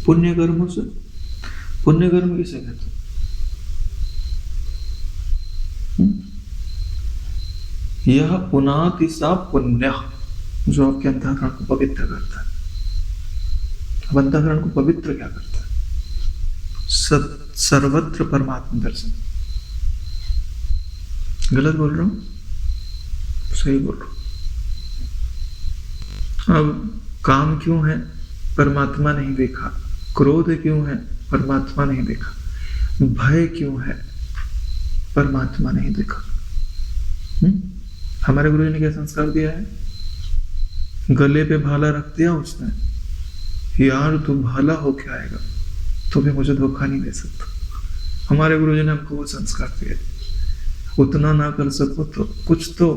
A: पुण्य कर्मों से। पुण्य कर्म किसे कहते? यह पुनाति सा पुण्य, जो आपके अंतःकरण को पवित्र करता है। अब अंतःकरण को पवित्र क्या करता है? सर्वत्र परमात्मा दर्शन। गलत बोल रहा हूं? सही बोल रहा हूं। अब काम क्यों है? परमात्मा नहीं देखा। क्रोध क्यों है? परमात्मा नहीं देखा। भय क्यों है? परमात्मा नहीं देखा। हमारे गुरु जी ने क्या संस्कार दिया है? गले पे भाला रख दिया उसने, यार तू भाला होके आएगा तो भी मुझे धोखा नहीं दे सकता। हमारे गुरु जी ने हमको वो संस्कार दिया। उतना ना कर सको तो कुछ तो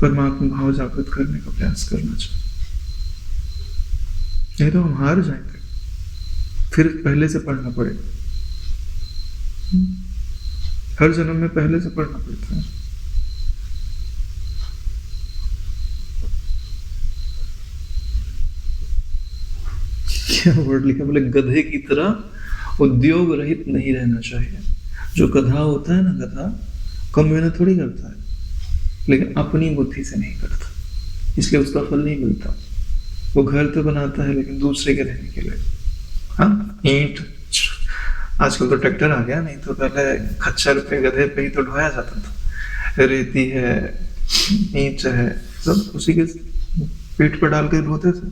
A: परमात्मा भाव जागृत करने का प्रयास करना चाहिए, नहीं तो हम हार जाएंगे, फिर पहले से पढ़ना पड़ेगा। हर जन्म में पहले से पढ़ना पड़ता है। क्या वर्ड लिखा? बोले गधे की तरह उद्योग रहित नहीं रहना चाहिए। जो गधा होता है ना, गधा कम मेहनत थोड़ी करता है, लेकिन अपनी बुद्धि से नहीं करता, इसलिए उसका फल नहीं मिलता। वो घर तो बनाता है लेकिन दूसरे के रहने के लिए। हाँ, ईंट, आजकल तो ट्रैक्टर आ गया, नहीं तो पहले खच्चर पे गधे पे ही तो ढोया जाता था। रेती है, ईंट है, सब उसी के पेट पर डाल के ढोते थे।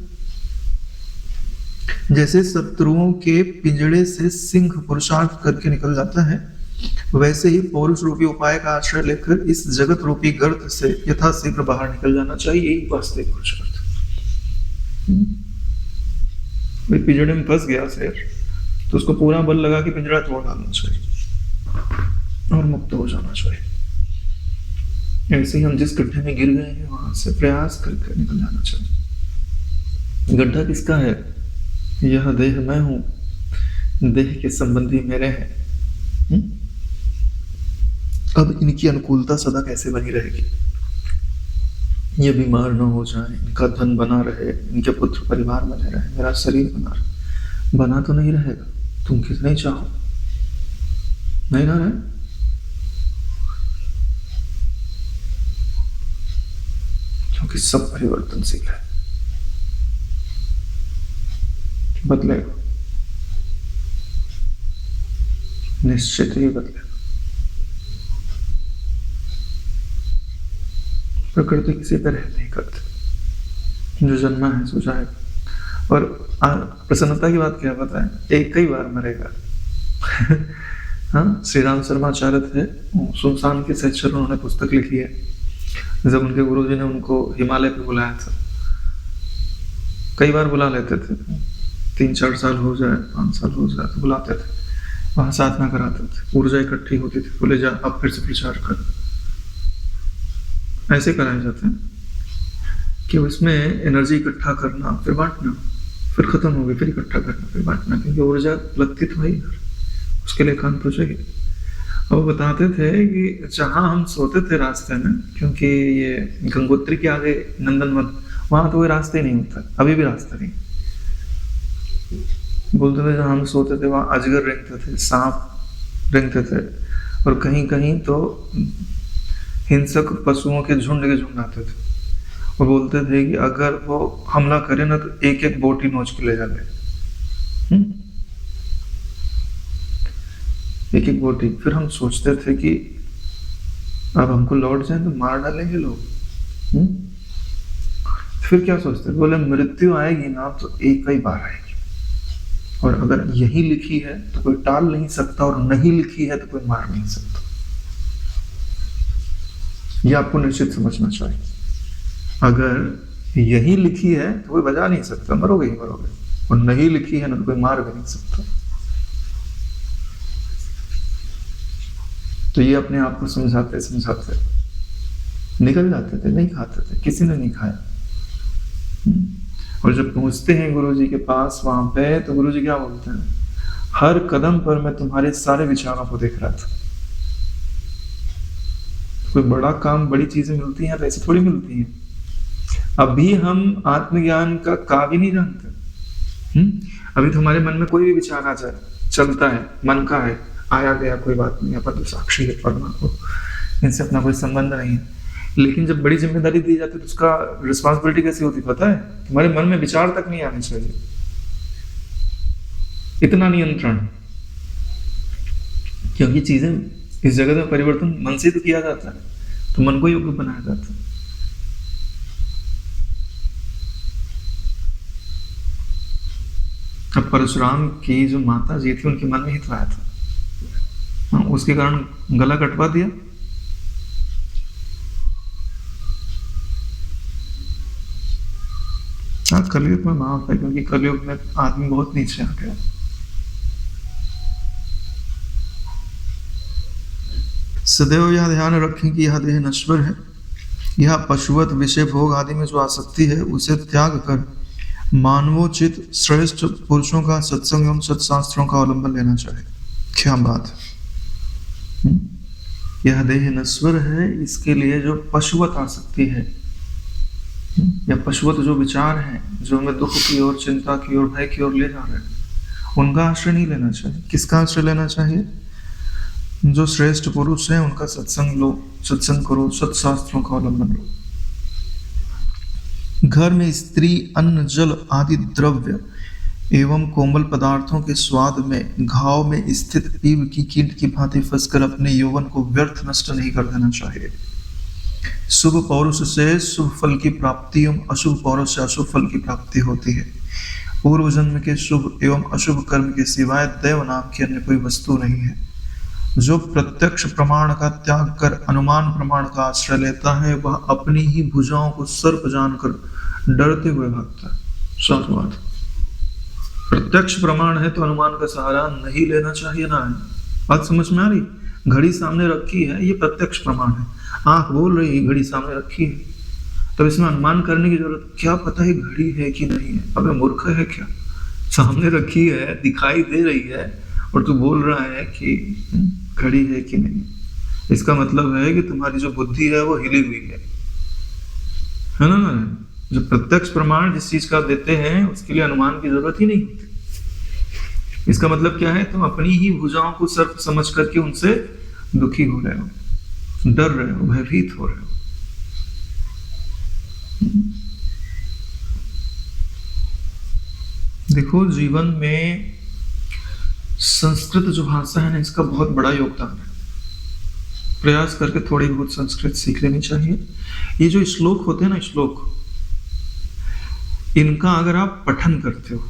A: जैसे शत्रुओं के पिंजड़े से सिंह पुरुषार्थ करके निकल जाता है, वैसे ही पौरुष रूपी उपाय का आश्रय लेकर इस जगत रूपी गर्त से यथाशीघ्र बाहर निकल जाना चाहिए। यही वास्तविक पुरुषार्थ। पिंजड़े में फंस गया शेर, तो उसको पूरा बल लगा के पिंजरा तोड़ डालना चाहिए और मुक्त हो जाना चाहिए। ऐसे ही हम जिस गड्ढे में गिर गए हैं वहां से प्रयास करके निकल जाना चाहिए। गड्ढा किसका है? यह देह मैं हूं, देह के संबंधी मेरे हैं। अब इनकी अनुकूलता सदा कैसे बनी रहेगी? ये बीमार न हो जाए, इनका धन बना रहे, इनके पुत्र परिवार बने रहे, मेरा शरीर बना रहे। बना तो नहीं रहेगा, तुम कितने चाहो, नहीं ना रहे। क्योंकि सब परिवर्तनशील है, बदलेगा, निश्चित ही बदलेगा। प्रकृति किसी पे रह नहीं करती, जो जन्मा है सो जाएगा। और प्रसन्नता की बात क्या पता है? एक ही बार मरेगा। हाँ, श्री राम शर्माचार्य थे, सुनसान के सहचर उन्होंने पुस्तक लिखी है। जब उनके गुरुजी ने उनको हिमालय पे बुलाया था, कई बार बुला लेते थे, 3-4 साल हो जाए, 5 साल हो जाए तो बुलाते थे, वहां साधना कराते थे, ऊर्जा इकट्ठी होती थी, बोले जा अब फिर से प्रचार कर। ऐसे कराए जाते हैं कि उसमें एनर्जी इकट्ठा करना, फिर बांटना, फिर खत्म हो गई, फिर इकट्ठा करना, फिर बांटना, क्योंकि ऊर्जा लगती तो वही, उसके लिए कान चाहिए। अब वो बताते थे कि जहाँ हम सोते थे रास्ते में, क्योंकि ये गंगोत्री के आगे नंदनवन, वहां तो कोई रास्ते ही नहीं होता, अभी भी रास्ता नहीं। बोलते थे जहाँ हम सोते थे वहां अजगर रेंगते थे, सांप रेंगते थे, और कहीं कहीं तो हिंसक पशुओं के झुंड आते थे। वो बोलते थे कि अगर वो हमला करे ना तो एक एक बोटी नोच के ले जाते, एक एक बोटी। फिर हम सोचते थे कि अब हमको लौट जाए तो मार डालेंगे लोग। फिर क्या सोचते, बोले मृत्यु आएगी ना तो एक ही बार आएगी, और अगर यही लिखी है तो कोई टाल नहीं सकता, और नहीं लिखी है तो कोई मार नहीं सकता। यह आपको निश्चित समझना चाहिए। अगर यही लिखी है तो कोई बजा नहीं सकता, मरोगे ही मरोगे, और नहीं लिखी है ना तो कोई मार भी नहीं सकता। तो ये अपने आप को समझाते समझाते निकल जाते थे, नहीं खाते थे, किसी ने नहीं खाया। और जब पहुंचते हैं गुरु जी के पास वहां पे, तो गुरु जी क्या बोलते हैं, हर कदम पर मैं तुम्हारे सारे विचारों को देख रहा था। कोई बड़ा काम, बड़ी चीजें मिलती हैं, ऐसे थोड़ी मिलती हैं। अभी हम आत्मज्ञान का काव्य नहीं जानते। अभी तो हमारे मन में कोई भी विचार आ जाए, चलता है, मन का है, आया गया, कोई बात नहीं, अपन तो साक्षी है, परमात्मा, इनसे अपना कोई संबंध नहीं है। लेकिन जब बड़ी जिम्मेदारी दी जाती है तो उसका रिस्पॉन्सिबिलिटी कैसी होती पता है, तुम्हारे मन में विचार तक नहीं आने चाहिए, इतना नियंत्रण। क्योंकि चीजें इस जगत में परिवर्तन मन से तो किया जाता है, तो मन को योग्य बनाया जाता है। अब परशुराम की जो माता जी थी उनके मन में ही तो आया था, उसके कारण गला कटवा दिया। कलयुग में माफ है, क्योंकि कलयुग में आदमी बहुत नीचे आ गया। सदैव यह ध्यान रखें कि यह देह नश्वर है, यह पशुवत विषय भोग आदि में जो आसक्ति है उसे त्याग कर मानवोचित श्रेष्ठ पुरुषों का सत्संग एवं सत्शास्त्रों का अवलंबन लेना चाहिए। क्या बात है। यह देह नश्वर है, इसके लिए जो पशुवत आसक्ति है या पशुवत जो विचार है, जो हमें दुख की ओर, चिंता की ओर, भय की ओर ले जा रहे हैं, उनका आश्रय नहीं लेना चाहिए। किसका आश्रय लेना चाहिए? जो श्रेष्ठ पुरुष हैं उनका सत्संग लो, सत्संग करो, सत्शास्त्रों का अवलंबन लो। घर में स्त्री अन्न जल आदि द्रव्य एवं कोमल पदार्थों के स्वाद में घाव में स्थित पीव की कीट की भांति फंसकर अपने यौवन को व्यर्थ नष्ट नहीं कर देना चाहिए। शुभ पौरुष से शुभ फल की प्राप्ति एवं अशुभ पौरुष से अशुभ फल की प्राप्ति होती है। पूर्व जन्म के शुभ एवं अशुभ कर्म के सिवाय दैव नाम की अन्य कोई वस्तु नहीं है। जो प्रत्यक्ष प्रमाण का त्याग कर अनुमान प्रमाण का आश्रय लेता है, वह अपनी ही भुजाओं को सर्प जानकर डरते हुए भागता है। सात बात, प्रत्यक्ष प्रमाण है तो अनुमान का सहारा नहीं लेना चाहिए ना। है बात समझ में आ रही? घड़ी सामने रखी है, ये प्रत्यक्ष प्रमाण है। आंख बोल रही है, घड़ी सामने रखी है, तब इसमें अनुमान करने की जरूरत, क्या पता है घड़ी है कि नहीं है? अबे मूर्ख है क्या? सामने रखी है, दिखाई दे रही है, और तू बोल रहा है कि घड़ी है कि नहीं। इसका मतलब है कि तुम्हारी जो बुद्धि है वो हिली हुई है ना। जो प्रत्यक्ष प्रमाण जिस चीज का देते हैं उसके लिए अनुमान की जरूरत ही नहीं होती। इसका मतलब क्या है? तुम अपनी ही भुजाओं को सर्प समझ करके उनसे दुखी हो रहे हो, डर रहे हो, भयभीत हो रहे हो। देखो, जीवन में संस्कृत जो भाषा है ना, इसका बहुत बड़ा योगदान है। प्रयास करके थोड़ी बहुत संस्कृत सीख लेनी चाहिए। ये जो श्लोक होते हैं ना, श्लोक, इनका अगर आप पठन करते हो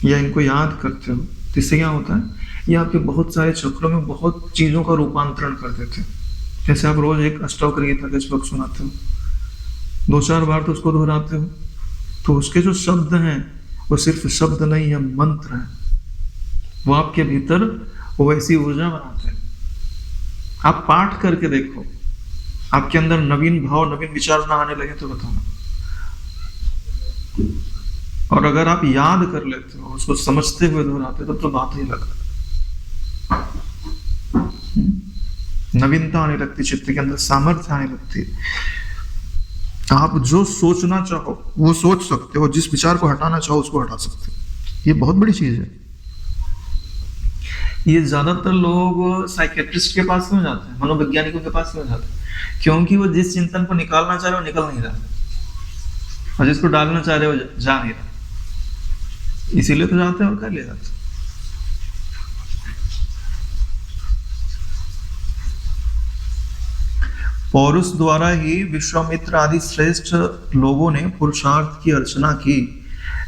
A: या इनको याद करते हो तो इससे क्या होता है, ये आपके बहुत सारे चक्रों में बहुत चीजों का रूपांतरण कर देते हैं। जैसे आप रोज एक अष्टोत्तर गीता के श्लोक सुनाते हो, 2-4 बार तो उसको दोहराते हो, तो उसके जो शब्द हैं वो सिर्फ शब्द नहीं है, मंत्र है। वो आपके भीतर वो ऐसी ऊर्जा बनाते हैं। आप पाठ करके देखो, आपके अंदर नवीन भाव, नवीन विचार ना आने लगे तो बताना। और अगर आप याद कर लेते हो, उसको समझते हुए दोहराते हो, तो बात ही अलग है। नवीनता आने लगती, चित्त के अंदर सामर्थ्य आने लगती। आप जो सोचना चाहो वो सोच सकते हो, जिस विचार को हटाना चाहो उसको हटा सकते हो। ये बहुत बड़ी चीज है। ये ज्यादातर लोग साइकेट्रिस्ट के पास क्यों जाते हैं, मनोवैज्ञानिकों के पास क्यों जाते हैं? क्योंकि वो जिस चिंतन को निकालना चाह रहे हो निकल नहीं रहा, और जिसको डालना चाह रहे हो जा नहीं रहा, इसीलिए तो जाते हैं और कर ले जाते हैं। पौरुष द्वारा ही विश्वामित्र आदि श्रेष्ठ लोगों ने पुरुषार्थ की अर्चना की।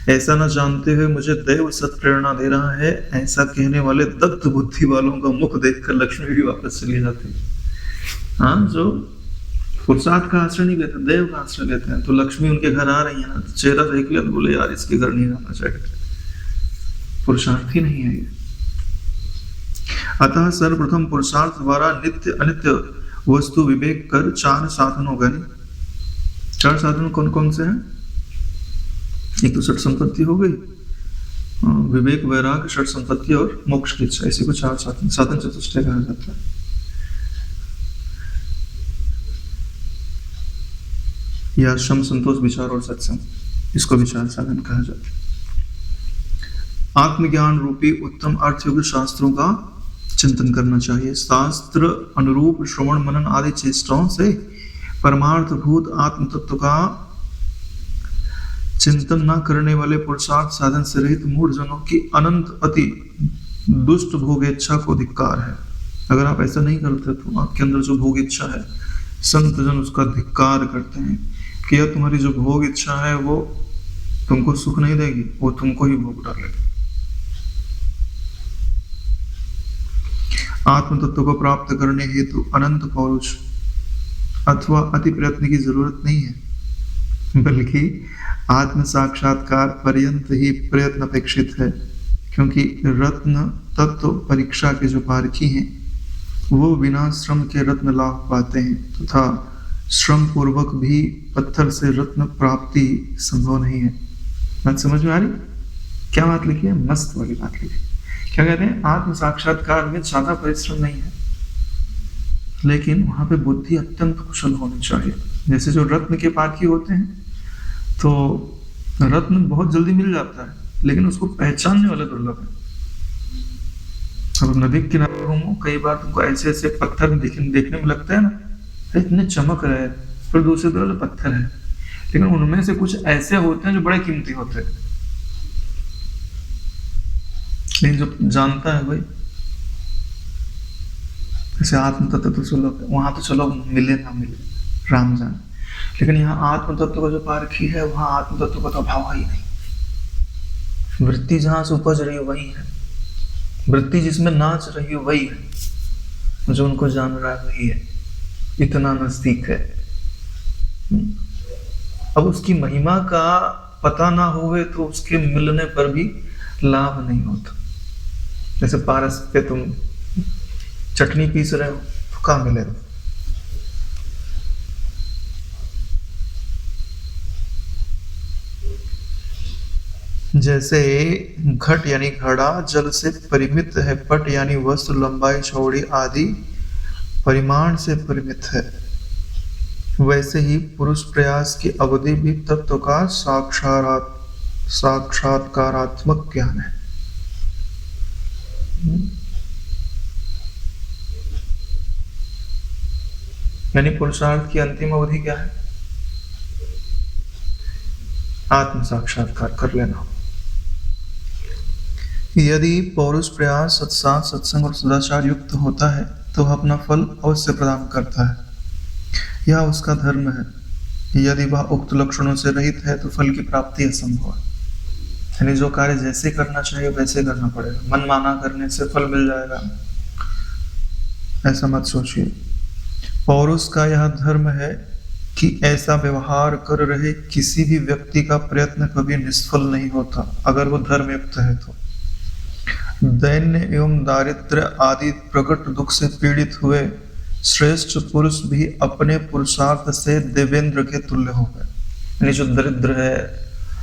A: ऐसा न जानते हुए मुझे दैव सत प्रेरणा दे रहा है, ऐसा कहने वाले दग्ध बुद्धि वालों का मुख देखकर लक्ष्मी भी वापस चली जाती है। हाँ, जो पुरुषार्थ का आश्रय नहीं लेते, देव का आश्रय लेते हैं, तो लक्ष्मी उनके घर आ रही है ना, तो चेहरा देख लिया तो बोले यार इसके घर नहीं जाना चाहिए, पुरुषार्थ ही नहीं है ये। अतः सर्वप्रथम पुरुषार्थ द्वारा नित्य अनित्य वस्तु विवेक कर 4 साधनों गए। 4 साधन कौन कौन से हैं? एक तो षट संपत्ति हो गई, विवेक वैराग षट संपत्ति और मोक्ष की इच्छा, इसी को 4 साधन साधन चतुष्टय कहा जाता है। या शम संतोष विचार और सत्संग, इसको विचार साधन कहा जाता है। आत्मज्ञान रूपी उत्तम अर्थयुक्त शास्त्रों का चिंतन करना चाहिए। शास्त्र अनुरूप श्रवण मनन आदि चेष्टाओं से परमार्थ भूत आत्म तत्व का चिंतन न करने वाले पुरुषार्थ साधन से रहित मूढ़ जनों की अनंत अति दुष्ट भोग इच्छा को धिक्कार है। अगर आप ऐसा नहीं करते तो आपके अंदर जो भोग इच्छा है, संत जन उसका धिक्कार करते हैं कि यह तुम्हारी जो भोग इच्छा है वो तुमको सुख नहीं देगी, वो तुमको ही भोग डालेगी। आत्म तत्व को प्राप्त करने हेतु अनंत पौरुष अथवा अति प्रयत्न की जरूरत नहीं है, बल्कि आत्म साक्षात्कार पर्यंत ही प्रयत्न अपेक्षित है। क्योंकि रत्न तत्व परीक्षा के जो पारखी हैं वो बिना श्रम के रत्न लाभ पाते हैं, तथा श्रम पूर्वक भी पत्थर से रत्न प्राप्ति संभव नहीं है। बात समझ में आ रही? क्या बात लिखी है? मस्त वाली बात लिखी। क्या कहते हैं? आत्म साक्षात्कार में ज्यादा परिश्रम नहीं है, लेकिन वहां पे बुद्धि अत्यंत कुशल होनी चाहिए। जैसे जो रत्न के पारखी होते हैं तो रत्न बहुत जल्दी मिल जाता है, लेकिन उसको पहचानने वाला दुर्लभ है। अब नदी के किनारे घूमो, कई बार तुमको ऐसे ऐसे पत्थर देखने में लगता है ना, इतने चमक रहे हैं, फिर दूसरी तरफ पत्थर है, लेकिन उनमें से कुछ ऐसे होते हैं जो बड़े कीमती होते हैं। लेकिन जो जानता है भाई, जैसे आत्म तत्व तो सुलभ है, वहां तो चलो मिले ना मिले राम जान, लेकिन यहाँ आत्म तत्व का जो पारखी है वहां आत्म तत्व का तो अभाव ही नहीं। वृत्ति जहां से उपज रही है वही है, वृत्ति जिसमें नाच रही है वही है, जो उनको जान रहा है वही है, इतना नजदीक है। अब उसकी महिमा का पता ना होवे तो उसके मिलने पर भी लाभ नहीं होता। जैसे पारस पे तुम चटनी पीस रहे हो तो कहाँ मिलेगा? जैसे घट यानी घड़ा जल से परिमित है, पट यानी वस्तु लंबाई चौड़ी आदि परिमाण से परिमित है, वैसे ही पुरुष प्रयास की अवधि भी तत्व का साक्षात्कारात्मक ज्ञान है। यानी पुरुषार्थ की अंतिम अवधि क्या है? आत्म साक्षात्कार कर लेना। यदि पौरुष प्रयास सत्सांग सत्संग और सदाचार युक्त होता है तो वह अपना फल अवश्य प्रदान करता है, यह उसका धर्म है। यदि वह उक्त लक्षणों से रहित है तो फल की प्राप्ति असंभव है। यानी जो कार्य जैसे करना चाहिए वैसे करना पड़ेगा, मन माना करने से फल मिल जाएगा ऐसा मत सोचिए। पौरुष का यह धर्म है कि ऐसा व्यवहार कर रहे किसी भी व्यक्ति का प्रयत्न कभी निष्फल नहीं होता, अगर वो धर्मयुक्त है तो। दैन्य एवं दारिद्र्य आदि प्रकट दुख से पीड़ित हुए श्रेष्ठ पुरुष भी अपने पुरुषार्थ से देवेंद्र के तुल्य हो गए। यानी जो दरिद्र है,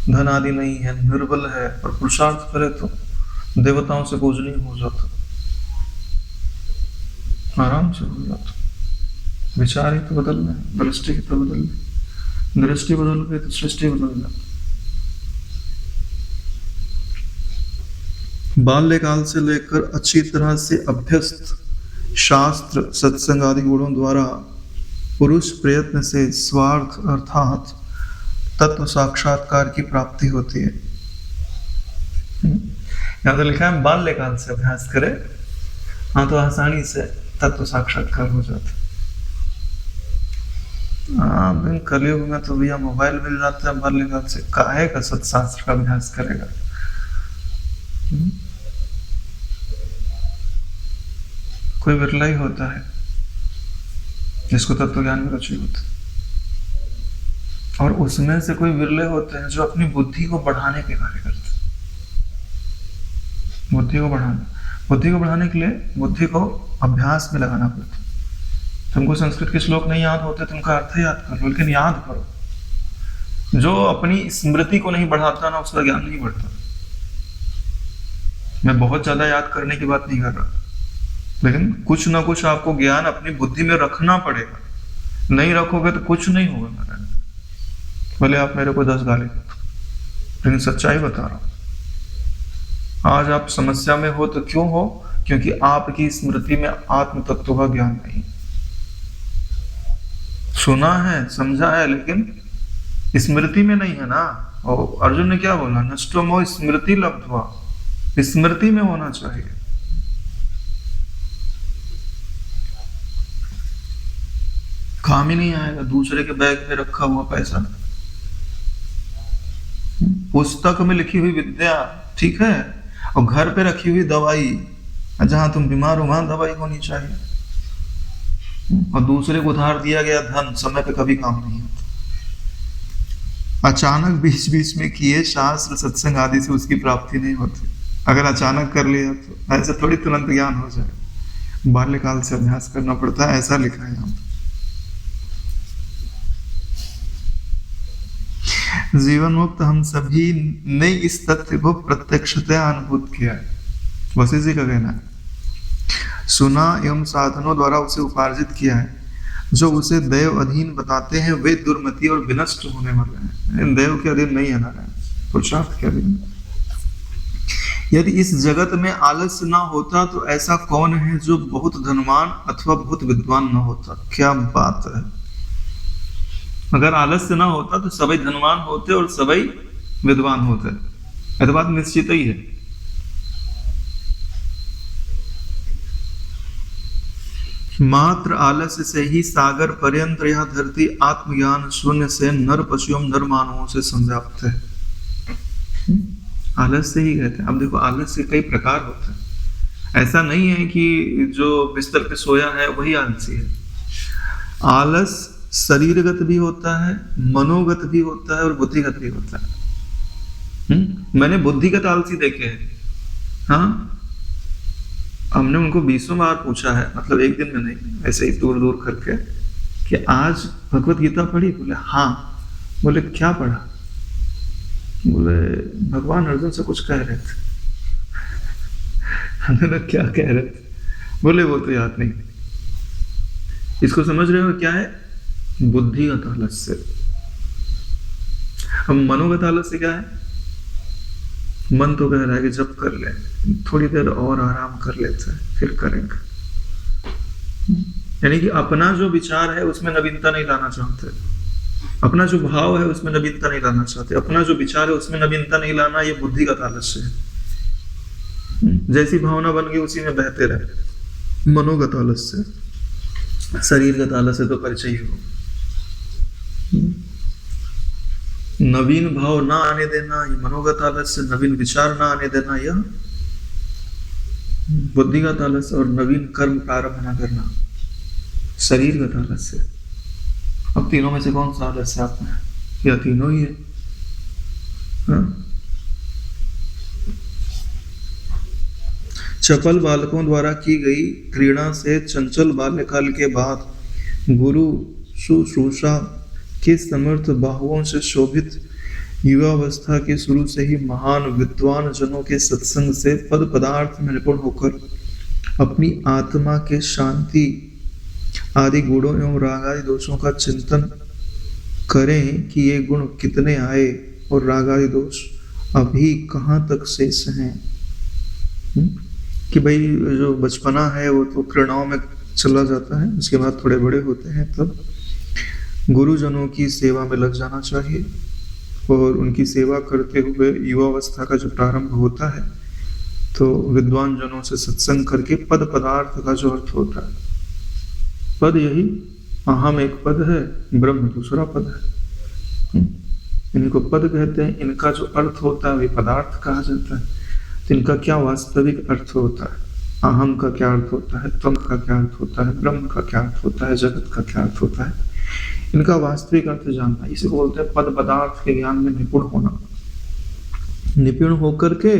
A: धन आदि नहीं है, निर्बल है, और पुरुषार्थ करे तो देवताओं से पूजनीय हो जाता, आराम से हो जाता। विचार ही तो बदलना है, दृष्टि ही तो बदलना। दृष्टि बदल गई तो सृष्टि बदल जाती। बाल्यकाल से लेकर अच्छी तरह से अभ्यस्त शास्त्र सत्संग आदि गुणों द्वारा पुरुष प्रयत्न से स्वार्थ अर्थात तत्व साक्षात्कार की प्राप्ति होती है। यहाँ तो लिखा है बाल्यकाल से अभ्यास करे, हाँ तो आसानी से तत्व साक्षात्कार हो जाता है। हाँ, कलयुग में तो भैया मोबाइल मिल जाता है, बाल्यकाल से काहे का सत्शास्त्र का अभ्यास करेगा। कोई विरला ही होता है जिसको तत्व ज्ञान में रुचि होता है, और उसमें से कोई विरले होते हैं जो अपनी बुद्धि को बढ़ाने के कार्य करते हैं। बुद्धि को बढ़ाने के लिए बुद्धि को अभ्यास में लगाना पड़ता है। तुमको संस्कृत के श्लोक नहीं याद होते, तुमका अर्थ याद करो, लेकिन याद करो। जो अपनी स्मृति को नहीं बढ़ाता ना, उसका ज्ञान नहीं बढ़ता। मैं बहुत ज्यादा याद करने की बात नहीं कर रहा, लेकिन कुछ ना कुछ आपको ज्ञान अपनी बुद्धि में रखना पड़ेगा। नहीं रखोगे तो कुछ नहीं होगा महाराज। भले आप मेरे को 10 गाली दो, लेकिन सच्चाई बता रहा हूं। आज आप समस्या में हो तो क्यों हो? क्योंकि आपकी स्मृति में आत्म तत्व का ज्ञान नहीं। सुना है, समझा है, लेकिन स्मृति में नहीं है ना। और अर्जुन ने क्या बोला? नष्टो मोह स्मृति लब्ध्वा, स्मृति में होना चाहिए। काम ही नहीं आएगा दूसरे के बैग में रखा हुआ पैसा। पुस्तक में लिखी हुई विद्या ठीक है, और घर पे रखी हुई दवाई, जहां तुम बीमार हो वहां दवाई होनी चाहिए। और दूसरे को उधार दिया गया धन समय पे कभी काम नहीं होता। अचानक बीच बीच में किए शास्त्र सत्संग आदि से उसकी प्राप्ति नहीं होती। अगर अचानक कर लिया तो ऐसे थोड़ी तुरंत ज्ञान हो जाए। बाल्यकाल से अभ्यास करना पड़ता है, ऐसा लिखा है यहाँ। जीवन मुक्त हम सभी ने इस तथ्य को प्रत्यक्षतः अनुभूत किया है। वशिष्ठ जी का कहना है, सुना एवं साधनों द्वारा उसे उपार्जित किया है। जो उसे देव अधीन बताते हैं वे दुर्मति और विनष्ट होने वाले हैं। देव के अधीन नहीं है नारायण, पुरुषार्थ के अधीन। यदि इस जगत में आलस्य ना होता तो ऐसा कौन है जो बहुत धनवान अथवा बहुत विद्वान ना होता? क्या बात है। अगर आलस्य ना होता तो सभी धनवान होते और सभी विद्वान होते। यह बात निश्चित ही है। मात्र आलस्य से ही सागर पर्यंत यह धरती आत्मज्ञान शून्य से नर पशुओं नर मानवों से संव्याप्त है। आलस्य ही कहते हैं। अब देखो आलस्य कई प्रकार होते हैं। ऐसा नहीं है कि जो बिस्तर पे सोया है वही आलसी है। आलस शरीरगत भी होता है, मनोगत भी होता है और बुद्धिगत भी होता है। मैंने बुद्धिगत आलसी देखे हैं। हाँ, हमने उनको 20 बार पूछा है, मतलब एक दिन में नहीं, ऐसे ही दूर दूर करके, कि आज भगवत गीता पढ़ी? बोले हाँ। बोले क्या पढ़ा? बोले भगवान अर्जुन से कुछ कह रहे थे। हमने क्या कह रहे थे? बोले वो तो याद नहीं। इसको समझ रहे हो क्या है? बुद्धिगत आलस्य। हम मनोगत आलस्य क्या है? मन तो कह रहा है कि जब कर ले, थोड़ी देर और आराम कर लेते हैं फिर करेंगे। यानी कि अपना जो विचार है उसमें नवीनता नहीं लाना चाहते, अपना जो भाव है उसमें नवीनता नहीं लाना चाहते, अपना जो विचार है उसमें नवीनता नहीं लाना, ये बुद्धिगत आलस्य है। जैसी भावना बन गई उसी में बहते रहे। मनोगत आलस्य, शरीरगत आलस्य तो परिचय हो। नवीन भाव ना आने देना ये मनोगत आलस्य, नवीन विचार ना आने देना यह बुद्धिगत आलस्य, और नवीन कर्म प्रारंभ ना करना शरीरगत आलस्य। अब तीनों में से कौन सा आलस्य आप में? या तीनों ही है? हाँ? चपल बालकों द्वारा की गई क्रीड़ा से चंचल बाल्यकाल के बाद गुरु शुश्रूषा के समर्थ बाहुओं से शोभित युवावस्था के शुरू से ही महान विद्वान जनों के सत्संग से पद पदार्थ में निपुण होकर अपनी आत्मा के शांति आदि गुणों एवं राग आदि दोषों का चिंतन करें कि ये गुण कितने आए और राग आदि दोष अभी कहाँ तक शेष हैं। कि भाई जो बचपना है वो तो क्रीड़ाओं में चला जाता है, उसके बाद थोड़े बड़े होते हैं तब गुरुजनों की सेवा में लग जाना चाहिए और उनकी सेवा करते हुए युवावस्था का जो प्रारंभ होता है तो विद्वान जनों से सत्संग करके पद पदार्थ का जो अर्थ होता है, पद यही अहम एक पद है, ब्रह्म दूसरा पद है, इनको पद कहते हैं। इनका जो अर्थ होता है वे पदार्थ कहा जाता है। तो इनका क्या वास्तविक अर्थ होता है, अहम का क्या अर्थ होता है, त्वम का क्या अर्थ होता है, ब्रह्म का क्या अर्थ होता है, जगत का क्या अर्थ होता है, इनका वास्तविक अर्थ जानना, इसे बोलते हैं पद पदार्थ के ज्ञान में निपुण होना। निपुण होकर के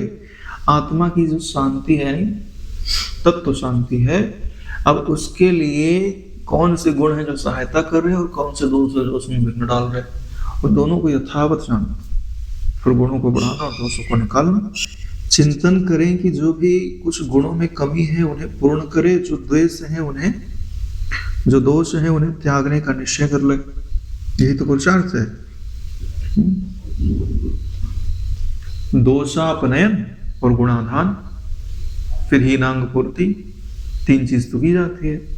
A: आत्मा की जो शांति है, तत्व शांति है, अब उसके लिए कौन से गुण है जो सहायता कर रहे हैं और कौन से दोष है जो उसमें विघ्न डाल रहे हैं, और दोनों को यथावत जानना, फिर गुणों को बढ़ाना और दोषों को निकालना। चिंतन करें कि जो भी कुछ गुणों में कमी है उन्हें पूर्ण करे, जो द्वेष है उन्हें, जो दोष है उन्हें त्यागने का निश्चय कर ले। यही तो पुरुषार्थ है। दोषापनयन और गुणाधान, फिर हीनांग पूर्ति, तीन चीज तो की जाती है।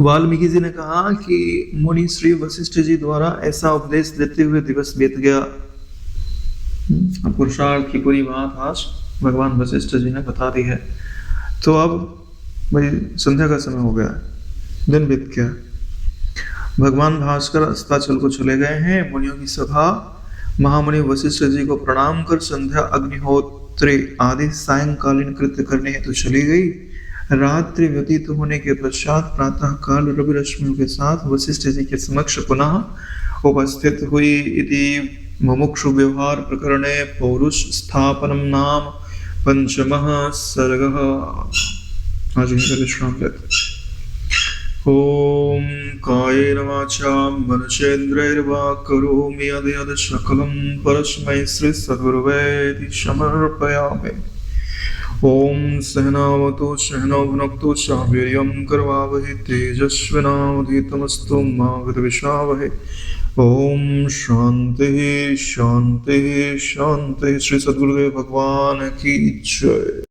A: वाल्मीकि जी ने कहा कि मुनि श्री वशिष्ठ जी द्वारा ऐसा उपदेश देते हुए दिवस बीत गया। पुरुषार्थ की पूरी बात आज भगवान वशिष्ठ जी ने बता दी है। तो अब भाई संध्या का समय हो गया, दिन बीत गया, भगवान भास्कर अस्ताचल को चले गए हैं। मुनियों की सभा महामुनि वशिष्ठ जी को प्रणाम कर संध्या अग्निहोत्री आदि सायंकालीन कृत्य करने हेतु चली गई। रात्रि व्यतीत होने के पश्चात प्रातः काल रवि रश्मियों के साथ वशिष्ठ जी के समक्ष पुनः उपस्थित हुई। इति मुमुक्षु व्यवहार प्रकरणे पौरुष स्थापनम नाम पंचमः सर्गः। आज यहीं विश्राम लेते। ओम कायेन वाचा मनसेन्द्रियैर्वा करोमि यद्यत् सकलं परस्मै श्री सद्गुरवे समर्पयामि। ओम सहनावतु सहनौ भुनक्तु सह वीर्यं करवावहै तेजस्विनावधीतमस्तु मा विद्विषावहै। ओम शांति शांति शांति। श्री सद्गुरुदेव भगवान की जय।